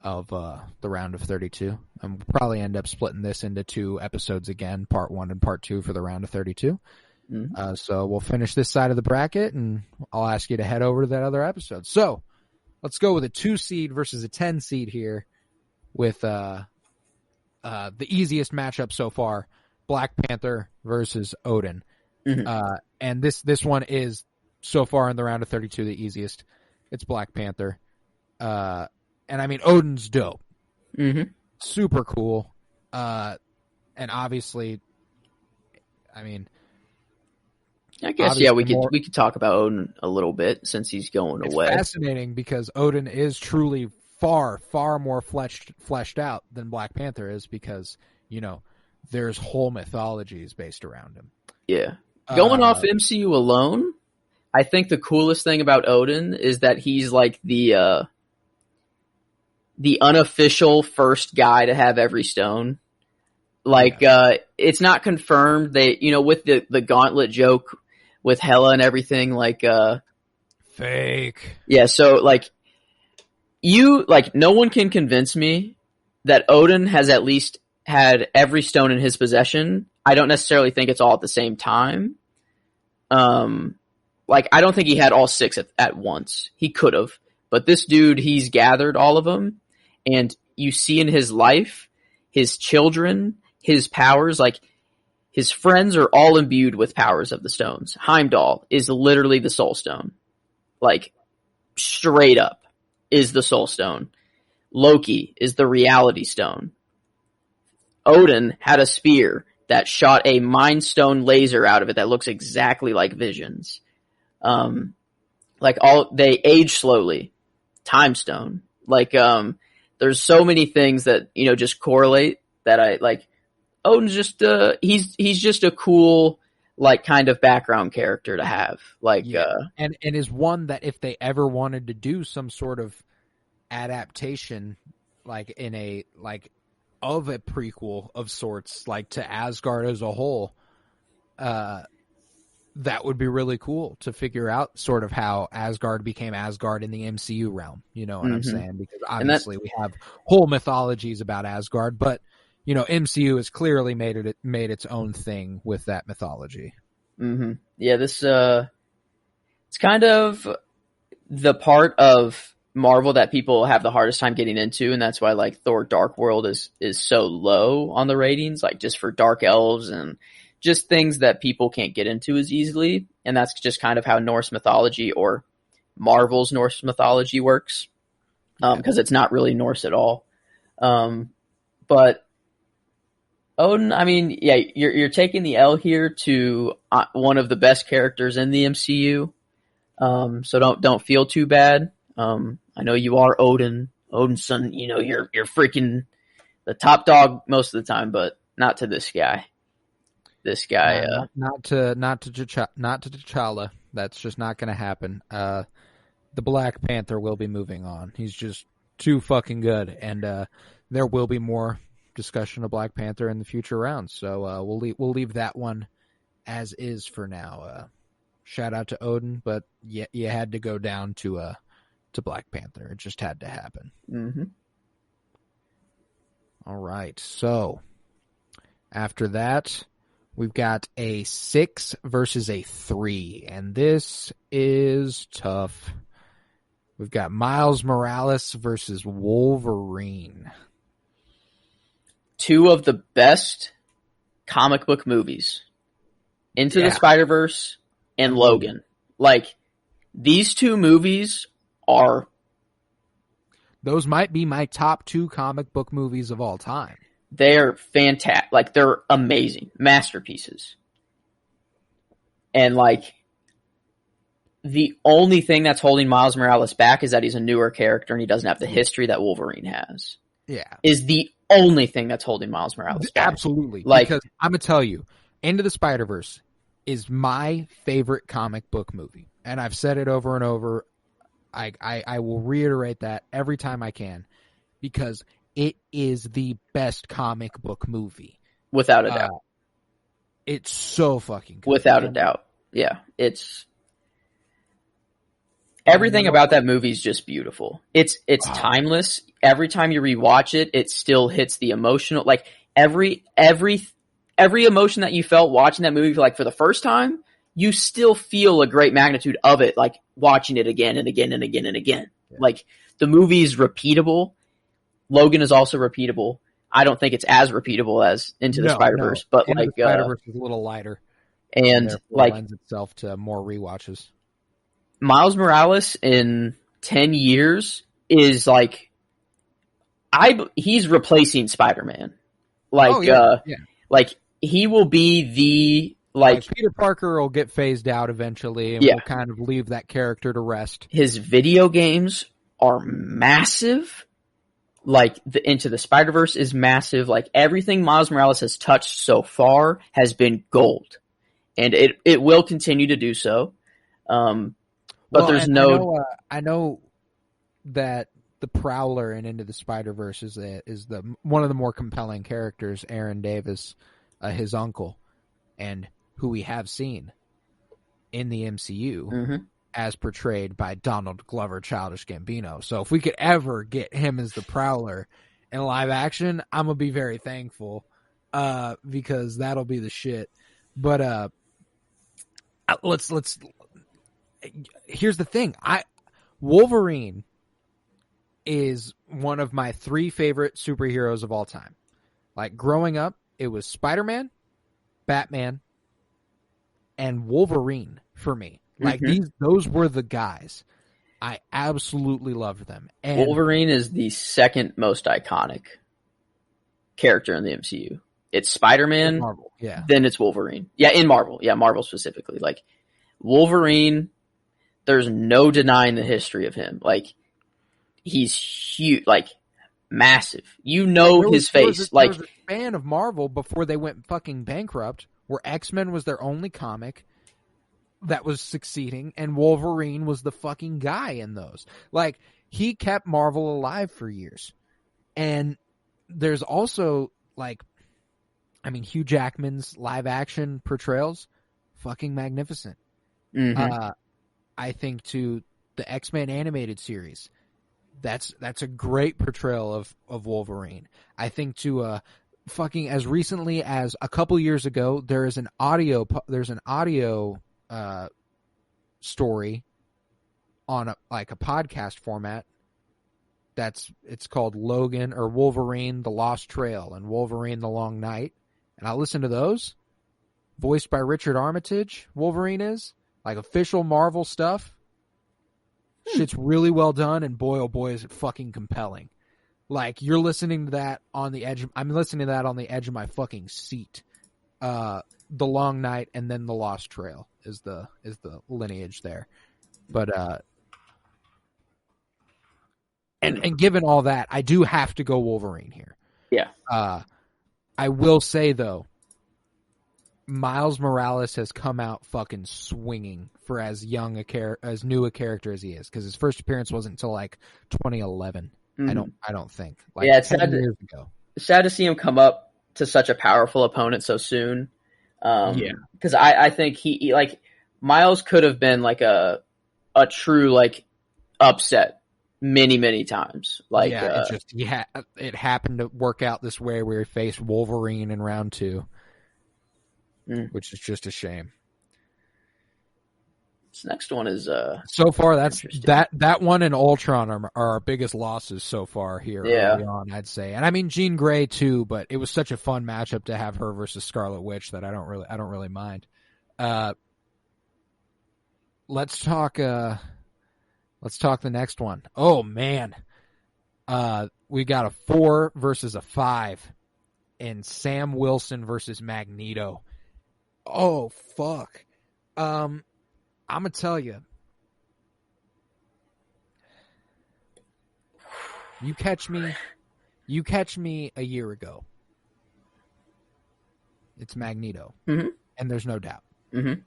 of the round of 32. And we'll probably end up splitting this into 2 episodes again, part 1 and part 2 for the round of 32. Mm-hmm. So we'll finish this side of the bracket, and I'll ask you to head over to that other episode. So let's go with a 2 seed versus a 10 seed here with the easiest matchup so far, Black Panther versus Odin. Mm-hmm. And this one is, so far in the round of 32, the easiest. It's Black Panther. And I mean, Odin's dope. Mm-hmm. Super cool. And obviously, I mean, I guess, yeah, we could talk about Odin a little bit since he's going away. It's fascinating because Odin is truly far, far more fleshed out than Black Panther is because, there's whole mythologies based around him. Yeah. Going off MCU alone, I think the coolest thing about Odin is that he's like the unofficial first guy to have every stone. Like, it's not confirmed. They, with the gauntlet joke with Hela and everything, like, fake. Yeah, so, like, no one can convince me that Odin has at least had every stone in his possession. I don't necessarily think it's all at the same time. I don't think he had all 6 at once. He could have. But this dude, he's gathered all of them. And you see in his life, his children, his powers, like, his friends are all imbued with powers of the stones. Heimdall is literally the soul stone. Like, straight up is the soul stone. Loki is the reality stone. Odin had a spear that shot a mind stone laser out of it that looks exactly like Vision's. They age slowly. Time stone. There's so many things that, just correlate that I like. Odin's just, he's just a cool, kind of background character to have. And is one that if they ever wanted to do some sort of adaptation, of a prequel of sorts, to Asgard as a whole, that would be really cool to figure out sort of how Asgard became Asgard in the MCU realm. You know what I'm saying? Because obviously we have whole mythologies about Asgard, but MCU has clearly made its own thing with that mythology. Mm-hmm. Yeah, this it's kind of the part of Marvel that people have the hardest time getting into, and that's why Thor: Dark World is so low on the ratings, just for dark elves and just things that people can't get into as easily. And that's just kind of how Norse mythology or Marvel's Norse mythology works, because it's not really Norse at all. But Odin, I mean, yeah, you're taking the L here to one of the best characters in the MCU. So don't feel too bad. I know you are Odin's son. You're freaking the top dog most of the time, but not to this guy. This guy, not to T'Challa. That's just not going to happen. The Black Panther will be moving on. He's just too fucking good, and there will be more discussion of Black Panther in the future rounds. So we'll leave that one as is for now. Shout out to Odin, but you had to go down to Black Panther. It just had to happen. Mm-hmm. All right. So after that, we've got a 6 versus a 3, and this is tough. We've got Miles Morales versus Wolverine. 2 of the best comic book movies. Into the Spider-Verse and Logan. Like, these two movies are... Those might be my top 2 comic book movies of all time. They're fantastic. Like, they're amazing. Masterpieces. And, like, the only thing that's holding Miles Morales back is that he's a newer character and he doesn't have the history that Wolverine has. Yeah. Is the only thing that's holding Miles Morales back. Absolutely. Like, because I'm going to tell you, Into the Spider-Verse is my favorite comic book movie. And I've said it over and over. I will reiterate that every time I can, because it is the best comic book movie. Without a doubt. It's so fucking good. Without a doubt. Yeah. It's... Everything about that movie is just beautiful. It's timeless. Every time you rewatch it, it still hits the emotional. Like, every emotion that you felt watching that movie, like, for the first time, you still feel a great magnitude of it, like, watching it again and again and again and again. Yeah. Like, the movie is repeatable. Logan is also repeatable. I don't think it's as repeatable as Into the Spider-Verse, but Into like the Spider-Verse is a little lighter, and like lends itself to more rewatches. Miles Morales in 10 years is like, he's replacing Spider-Man. Like, like, he will be the, like, Peter Parker will get phased out eventually, and we'll kind of leave that character to rest. His video games are massive. Like, Into the Spider-Verse is massive. Like, everything Miles Morales has touched so far has been gold. And it will continue to do so. But there's no... I know that the Prowler in Into the Spider-Verse is the one of the more compelling characters, Aaron Davis, his uncle, and who we have seen in the MCU as portrayed by Donald Glover, Childish Gambino. So if we could ever get him as the Prowler in live action, I'm going to be very thankful because that'll be the shit. But let's here's the thing. Wolverine is one of my 3 favorite superheroes of all time. Like, growing up, it was Spider-Man, Batman, and Wolverine for me. Like, those were the guys. I absolutely loved them. And Wolverine is the second most iconic character in the MCU. It's Spider-Man, Marvel, then it's Wolverine. Yeah, in Marvel. Yeah, Marvel specifically. Like, Wolverine, there's no denying the history of him. Like, he's huge, like, massive. You know his face. There was a span of Marvel before they went fucking bankrupt, where X-Men was their only comic that was succeeding, and Wolverine was the fucking guy in those. Like, he kept Marvel alive for years. And there's also, like, I mean, Hugh Jackman's live action portrayals, fucking magnificent. I think to the X-Men animated series, that's a great portrayal of Wolverine. I think to fucking as recently as a couple years ago, there's an audio story on a podcast format it's called Logan or Wolverine the Lost Trail and Wolverine the Long Night, and I listen to those, voiced by Richard Armitage. Wolverine is like official Marvel stuff. Shit's really well done, and boy oh boy is it fucking compelling. Like, you're listening to that on the edge. I'm listening to that on the edge of my fucking seat. The Long Night and then the Lost Trail is the lineage there. But and given all that, I do have to go Wolverine here. Yeah. I will say though, Miles Morales has come out fucking swinging for as new a character as he is, because his first appearance wasn't until like 2011. I don't think. Like, yeah, it's 10 years ago. Sad to see him come up to such a powerful opponent so soon. Because I think he like Miles could have been like a true like upset many times. Like, it happened to work out this way where he faced Wolverine in round 2. Which is just a shame. This next one is so far that's that one and Ultron are our biggest losses so far here early on, I'd say. And I mean Jean Grey too, but it was such a fun matchup to have her versus Scarlet Witch that I don't really mind. let's talk the next one. Oh man. We got a 4 versus a 5 in Sam Wilson versus Magneto. Oh fuck. I'm gonna tell you. You catch me a year ago. It's Magneto. Mm-hmm. And there's no doubt. Mm-hmm.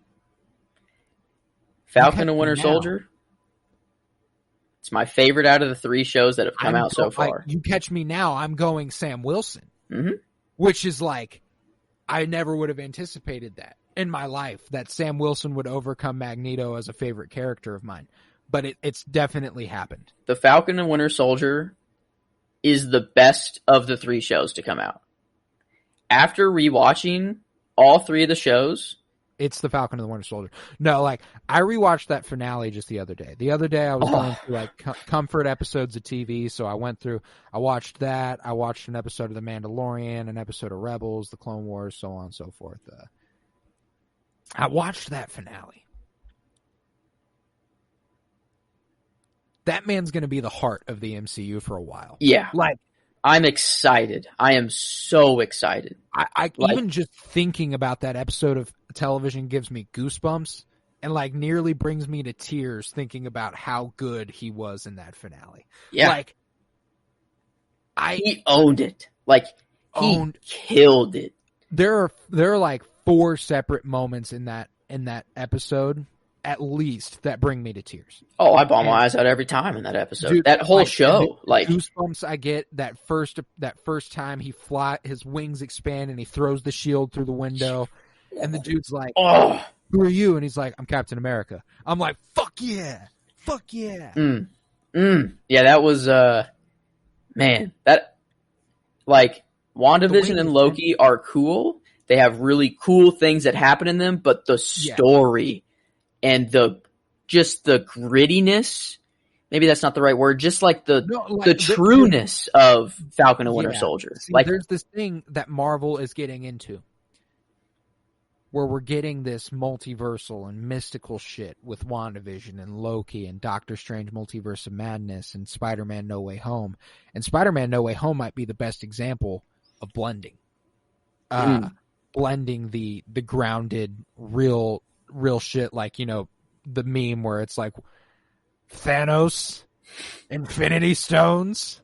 Falcon and Winter Soldier. It's my favorite out of the 3 shows that have come out so far. You catch me now, I'm going Sam Wilson. Mm-hmm. Which is like, I never would have anticipated that in my life, that Sam Wilson would overcome Magneto as a favorite character of mine. But it's definitely happened. The Falcon and Winter Soldier is the best of the 3 shows to come out. After rewatching all 3 of the shows, it's the Falcon and the Winter Soldier. No, like, I rewatched that finale just the other day. The other day I was going through like comfort episodes of TV, so I watched that. I watched an episode of The Mandalorian, an episode of Rebels, The Clone Wars, so on and so forth. I watched that finale. That man's going to be the heart of the MCU for a while. Yeah. Like, I'm excited. I am so excited. I even just thinking about that episode of television gives me goosebumps and like nearly brings me to tears thinking about how good he was in that finale. Yeah. Like, he owned it. Like, he killed it. There are like 4 separate moments in that episode, at least, that bring me to tears. Oh, I bawl my eyes out every time in that episode. Dude, that whole show, like goosebumps I get that first time his wings expand and he throws the shield through the window, and the dude's like, "Oh, who are you?" And he's like, "I'm Captain America." I'm like, "Fuck yeah, fuck yeah." Yeah, that was man. That, like, WandaVision and Loki are cool. They have really cool things that happen in them, but the story and the grittiness, maybe that's not the right word, just like the trueness of Falcon and Winter Soldier. See, like, there's this thing that Marvel is getting into where we're getting this multiversal and mystical shit with WandaVision and Loki and Doctor Strange Multiverse of Madness and Spider-Man No Way Home. And Spider-Man No Way Home might be the best example of blending. Blending the grounded, real shit, like, you know, the meme where it's like, Thanos, Infinity Stones,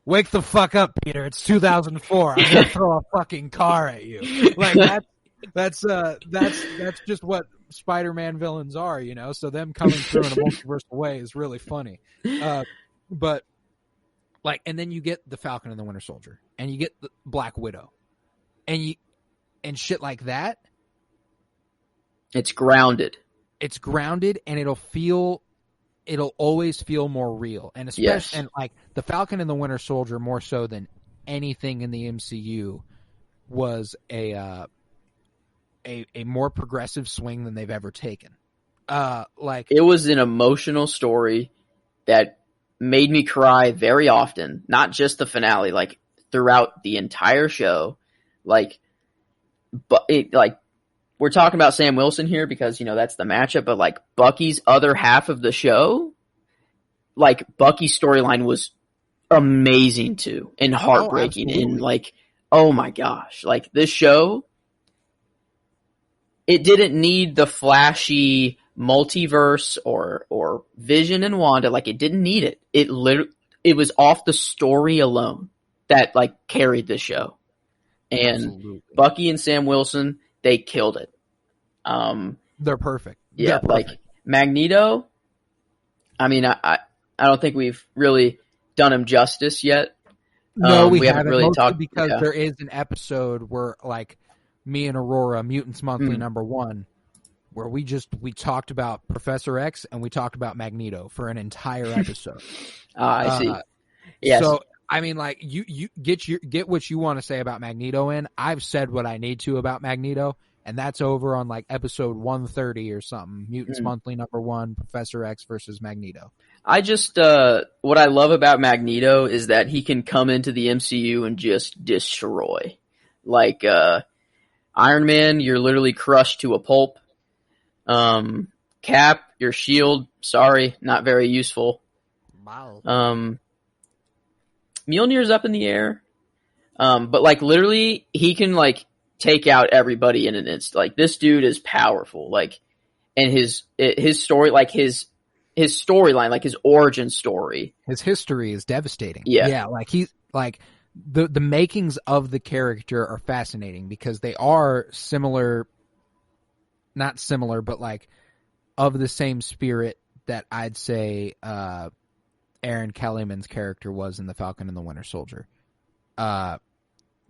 wake the fuck up, Peter. It's 2004. I'm gonna throw a fucking car at you. Like, that's just what Spider-Man villains are, you know. So them coming through in a multiversal way is really funny. But like, and then you get the Falcon and the Winter Soldier, and you get the Black Widow, and shit like that. It's grounded. It's grounded, and it'll always feel more real. And especially, and like the Falcon and the Winter Soldier, more so than anything in the MCU, was a more progressive swing than they've ever taken. Like, it was an emotional story that made me cry very often. Not just the finale, like throughout the entire show. Like, but we're talking about Sam Wilson here because, you know, that's the matchup, but like Bucky's other half of the show, like Bucky's storyline was amazing too and heartbreaking and like, oh my gosh, like this show, it didn't need the flashy multiverse or Vision and Wanda. Like, it didn't need it. It was off the story alone that like carried the show. And absolutely. Bucky and Sam Wilson, they killed it. They're perfect. Yeah, like Magneto, I mean, I don't think we've really done him justice yet. No, we haven't really talked because there is an episode where, like, me and Aurora, Mutants Monthly #1, where we talked about Professor X and we talked about Magneto for an entire episode. I see. Yes. So, I mean, like, you get what you want to say about Magneto in. I've said what I need to about Magneto, and that's over on like episode 130 or something. Mutants Monthly #1, Professor X versus Magneto. I just what I love about Magneto is that he can come into the MCU and just destroy. Like Iron Man, you're literally crushed to a pulp. Cap, your shield, sorry, not very useful. Wow. Mjolnir's up in the air. But like literally he can like take out everybody in an instant. Like this dude is powerful. Like, and his story, like his storyline, like his origin story. His history is devastating. Yeah. Yeah. Like he's like the makings of the character are fascinating because they are similar, not similar, but like of the same spirit that I'd say, Aaron Kellyman's character was in The Falcon and the Winter Soldier.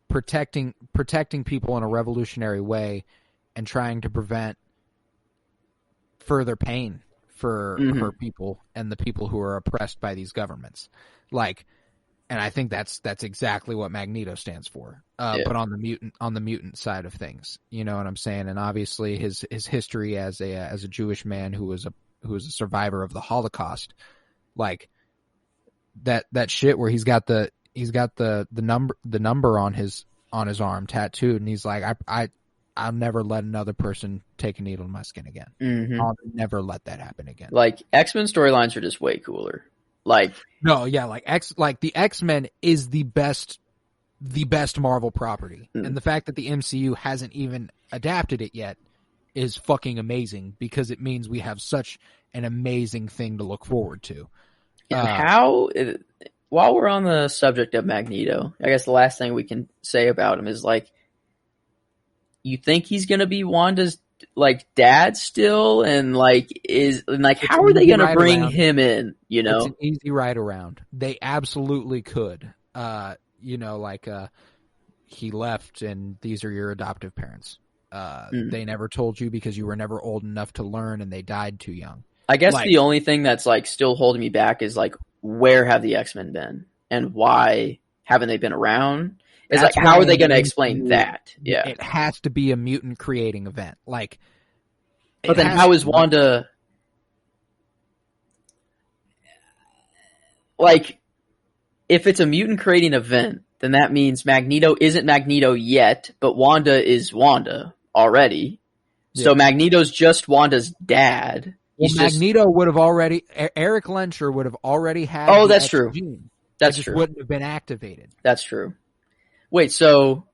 Protecting people in a revolutionary way and trying to prevent further pain for people and the people who are oppressed by these governments. Like, and I think that's exactly what Magneto stands for. But on the mutant side of things, you know what I'm saying? And obviously his history as a Jewish man who was a survivor of the Holocaust, like that shit where he's got the number on his arm tattooed, and he's like, I'll never let another person take a needle in my skin again. Mm-hmm. I'll never let that happen again. Like X-Men storylines are just way cooler. Like no, yeah, like the X-Men is the best Marvel property, and the fact that the MCU hasn't even adapted it yet is fucking amazing because it means we have such an amazing thing to look forward to. And while we're on the subject of Magneto, I guess the last thing we can say about him is like, you think he's gonna be Wanda's like dad still, and like how are they gonna bring him in? You know, it's an easy ride around. They absolutely could. He left, and these are your adoptive parents. They never told you because you were never old enough to learn, and they died too young. I guess the only thing that's like still holding me back is like, where have the X-Men been and why haven't they been around? It's like, how are they going to explain that? Yeah. It has to be a mutant creating event. Like, but then how is Wanda like, if it's a mutant creating event, then that means Magneto isn't Magneto yet, but Wanda is Wanda already. Yeah. So Magneto's just Wanda's dad. Well, Magneto would have already, Eric Lenscher would have already had. Oh, that's true. Gene. That's true. It wouldn't have been activated. That's true. Wait, so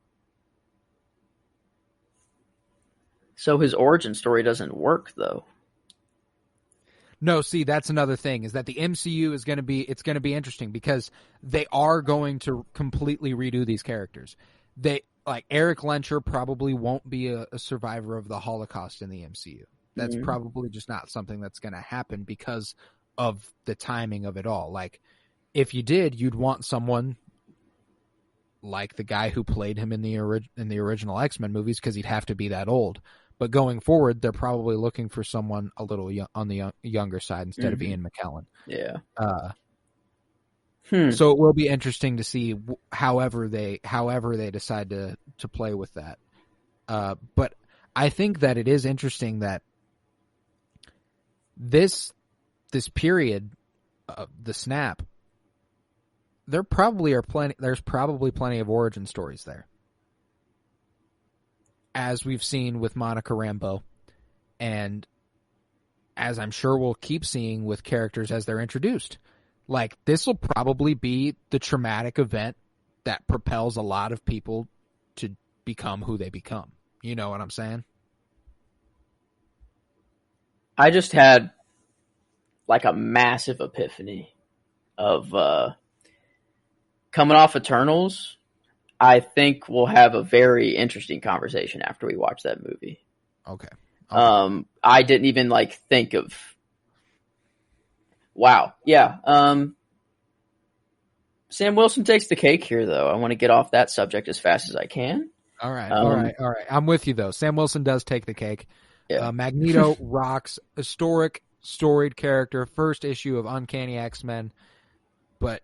his origin story doesn't work though. No, see, that's another thing, is that the MCU is going to be interesting because they are going to completely redo these characters. Eric Lenscher probably won't be a survivor of the Holocaust in the MCU. That's probably just not something that's going to happen because of the timing of it all. Like, if you did, you'd want someone like the guy who played him in the original X-Men movies because he'd have to be that old. But going forward, they're probably looking for someone a little on the younger side instead of Ian McKellen. Yeah. So it will be interesting to see however they decide to play with that. But I think that it is interesting that this period of the snap, there's probably plenty of origin stories there, as we've seen with Monica Rambeau, and as I'm sure we'll keep seeing with characters as they're introduced. Like, this will probably be the traumatic event that propels a lot of people to become who they become. You know what I'm saying? I just had like a massive epiphany of coming off Eternals. I think we'll have a very interesting conversation after we watch that movie. Okay. I didn't even like think of. Wow. Yeah. Sam Wilson takes the cake here, though. I want to get off that subject as fast as I can. All right. I'm with you, though. Sam Wilson does take the cake. Yeah. Magneto rocks. Historic, storied character. First issue of Uncanny X-Men. But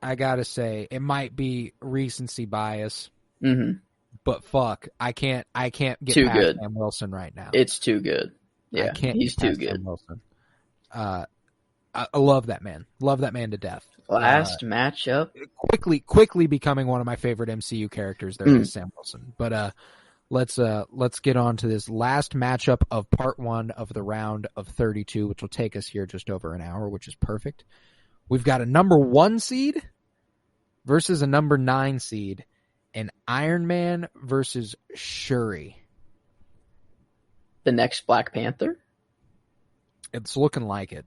I gotta say, it might be recency bias. Mm-hmm. But fuck, I can't get too past good. Sam Wilson right now. It's too good. Yeah, he's too good. Sam Wilson. I love that man. Love that man to death. Last matchup. Quickly becoming one of my favorite MCU characters there is Sam Wilson. But let's get on to this last matchup of part 1 of the round of 32, which will take us here just over an hour, which is perfect. We've got a number 1 seed versus a number 9 seed, and Iron Man versus Shuri. The next Black Panther? It's looking like it.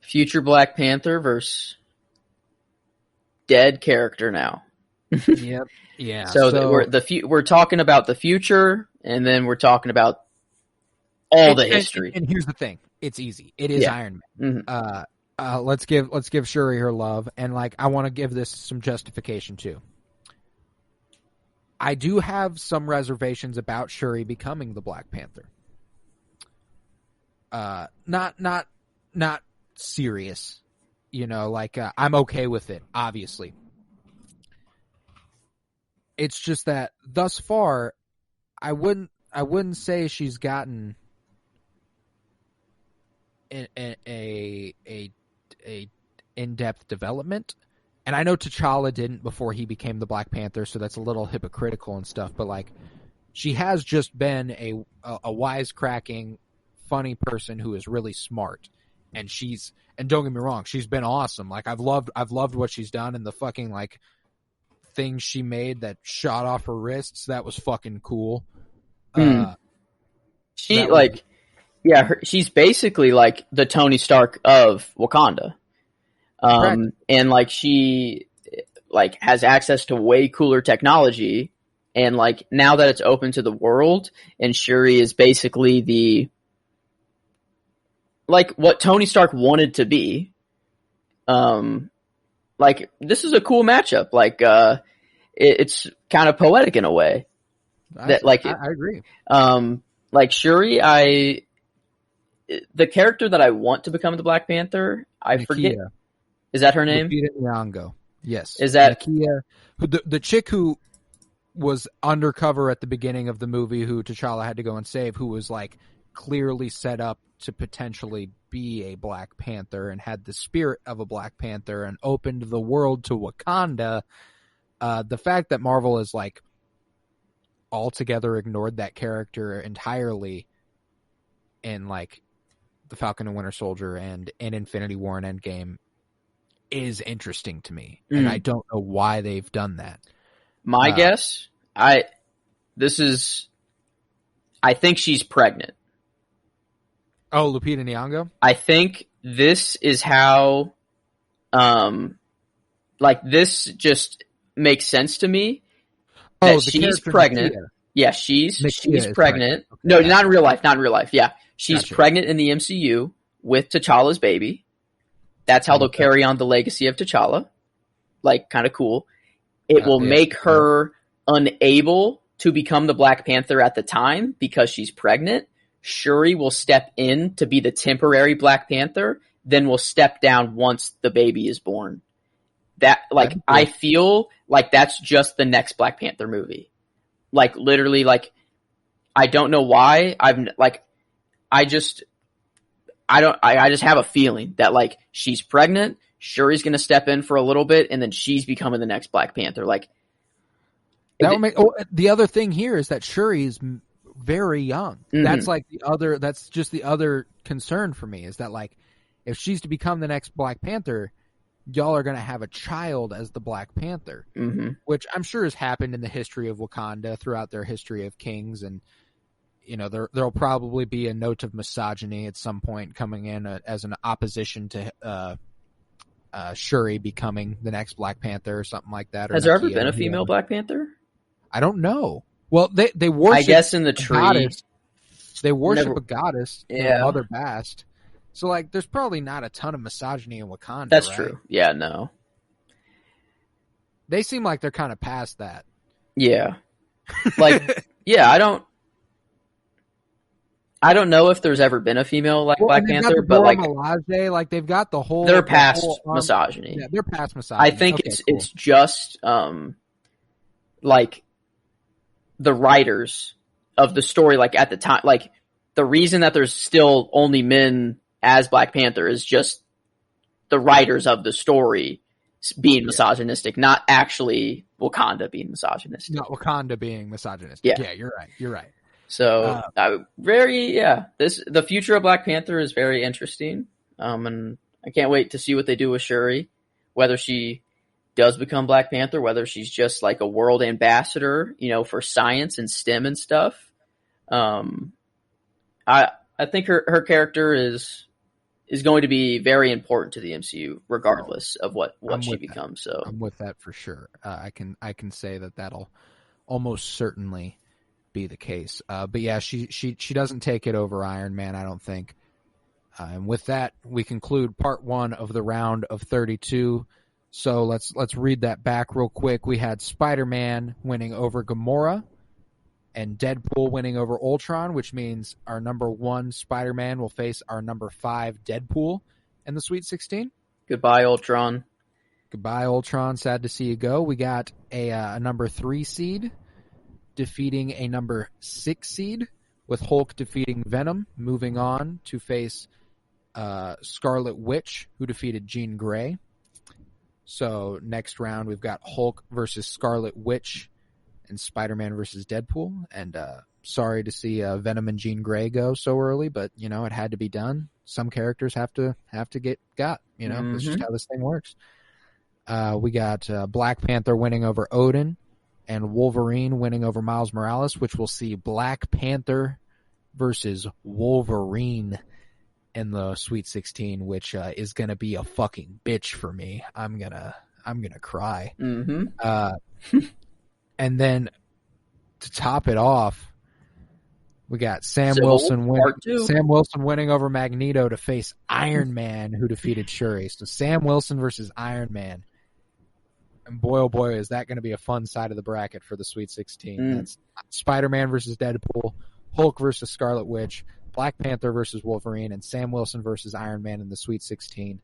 Future Black Panther versus dead character now. Yep. Yeah. So we're talking about the future, and then we're talking about all the history. And here's the thing: it's easy. It is Iron Man. Mm-hmm. Let's give Shuri her love, and like I want to give this some justification too. I do have some reservations about Shuri becoming the Black Panther. Not serious, like I'm okay with it, obviously. It's just that thus far, I wouldn't say she's gotten a in-depth development. And I know T'Challa didn't before he became the Black Panther, so that's a little hypocritical and stuff. But like, she has just been a wisecracking, funny person who is really smart, and don't get me wrong, she's been awesome. Like I've loved what she's done, and the fucking like things she made that shot off her wrists, that was fucking cool. She's basically like the Tony Stark of Wakanda. And like she like has access to way cooler technology, and like now that it's open to the world, and Shuri is basically the like what Tony Stark wanted to be. Like this is a cool matchup. Like it's kind of poetic in a way. I agree. Like Shuri, the character that I want to become the Black Panther, I forget. Is that her name? Lupita Nyong'o. Yes. Is that Nakia, the chick who was undercover at the beginning of the movie, who T'Challa had to go and save, who was like clearly set up to potentially be a Black Panther and had the spirit of a Black Panther and opened the world to Wakanda. The fact that Marvel has like altogether ignored that character entirely in like the Falcon and Winter Soldier and in Infinity War and Endgame is interesting to me, and I don't know why they've done that. My guess, I think she's pregnant. Oh, Lupita Nyong'o? I think this is how, like this just makes sense to me. That she's pregnant. Nakia. Yeah, she's pregnant. Okay. No, not in real life. Yeah, she's pregnant in the MCU with T'Challa's baby. That's how they'll carry on the legacy of T'Challa. Like, kind of cool. It will make her unable to become the Black Panther at the time because she's pregnant. Shuri will step in to be the temporary Black Panther, then will step down once the baby is born. I feel like that's just the next Black Panther movie. Like, literally, like, I don't know why. I just have a feeling that like she's pregnant, Shuri's going to step in for a little bit, and then she's becoming the next Black Panther. Like that would make. Oh, the other thing here is that Shuri is very young. Mm-hmm. That's just the other concern for me is that like if she's to become the next Black Panther, y'all are going to have a child as the Black Panther, which I'm sure has happened in the history of Wakanda throughout their history of kings, and there'll probably be a note of misogyny at some point coming in as an opposition to Shuri becoming the next Black Panther or something like that. Has there ever been a female Black Panther? I don't know. Well, they worship. I guess in the tree, goddess. They worship a goddess, Mother Bast. So like, there's probably not a ton of misogyny in Wakanda. That's right? true. Yeah, no. They seem like they're kind of past that. Yeah. Like, yeah, I don't know if there's ever been a female like Black Panther, but like Milaje, like they've got the whole. They're past misogyny. Yeah, they're past misogyny. I think it's just like the writers of the story, like at the time, like the reason that there's still only men as Black Panther is just the writers of the story being misogynistic, not actually Wakanda being misogynistic. Not Wakanda being misogynistic. Yeah, you're right. So the future of Black Panther is very interesting. And I can't wait to see what they do with Shuri, whether she does become Black Panther, whether she's just like a world ambassador, for science and STEM and stuff. I think her character is going to be very important to the MCU, regardless of what she becomes. So I'm with that for sure. I can say that'll almost certainly be the case. But yeah, she doesn't take it over Iron Man, I don't think. And with that, we conclude part 1 of the round of 32. So let's read that back real quick. We had Spider-Man winning over Gamora and Deadpool winning over Ultron, which means our number 1 Spider-Man will face our number 5 Deadpool in the Sweet 16. Goodbye, Ultron. Goodbye, Ultron. Sad to see you go. We got a number 3 seed defeating a number 6 seed, with Hulk defeating Venom, moving on to face Scarlet Witch, who defeated Jean Grey. So next round, we've got Hulk versus Scarlet Witch and Spider-Man versus Deadpool. And sorry to see Venom and Jean Grey go so early, but it had to be done. Some characters have to get got. That's just how this thing works. We got Black Panther winning over Odin and Wolverine winning over Miles Morales, which we'll see Black Panther versus Wolverine in the Sweet 16, which is gonna be a fucking bitch for me. I'm gonna cry. And then to top it off, we got Sam Wilson winning over Magneto to face Iron Man, who defeated Shuri. So Sam Wilson versus Iron Man. And boy, oh boy, is that going to be a fun side of the bracket for the Sweet 16. That's Spider-Man versus Deadpool, Hulk versus Scarlet Witch, Black Panther versus Wolverine, and Sam Wilson versus Iron Man in the Sweet 16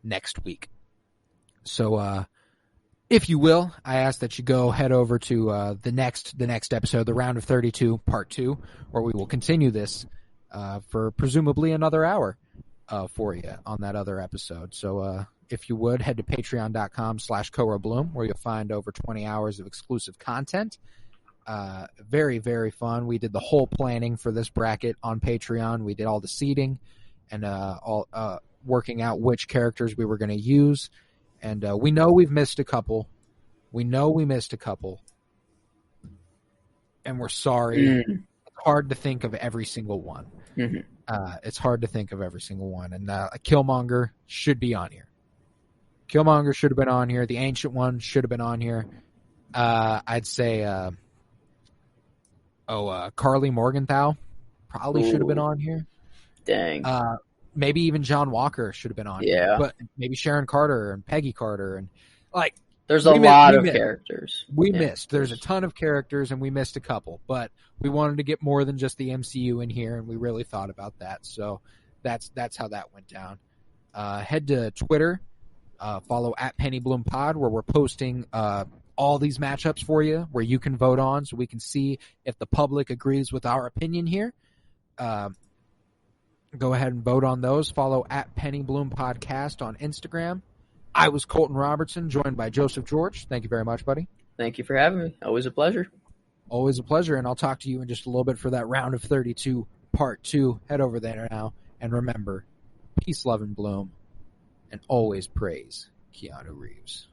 next week. So, if you will, I ask that you go head over to the next episode, the Round of 32, Part 2, where we will continue this for presumably another hour for you on that other episode. So if you would, head to patreon.com/CoraBloom, where you'll find over 20 hours of exclusive content. Very, very fun. We did the whole planning for this bracket on Patreon. We did all the seeding and all working out which characters we were going to use. And we know we've missed a couple. And we're sorry. It's hard to think of every single one. It's hard to think of every single one. And Killmonger should be on here. Killmonger should have been on here. The Ancient One should have been on here. I'd say, Carly Morgenthau probably should have been on here. Dang. Maybe even John Walker should have been on here. But maybe Sharon Carter and Peggy Carter. And there's a lot of characters. We missed. There's a ton of characters, and we missed a couple. But we wanted to get more than just the MCU in here, and we really thought about that. So that's how that went down. Head to Twitter. Follow @PennyBloomPod, where we're posting all these matchups for you, where you can vote on, so we can see if the public agrees with our opinion here. Go ahead and vote on those. Follow @PennyBloomPodcast on Instagram. I was Colton Robertson, joined by Joseph George. Thank you very much, buddy. Thank you for having me. Always a pleasure. Always a pleasure, and I'll talk to you in just a little bit for that Round of 32, Part 2. Head over there now, and remember, peace, love, and bloom, and always praise Keanu Reeves.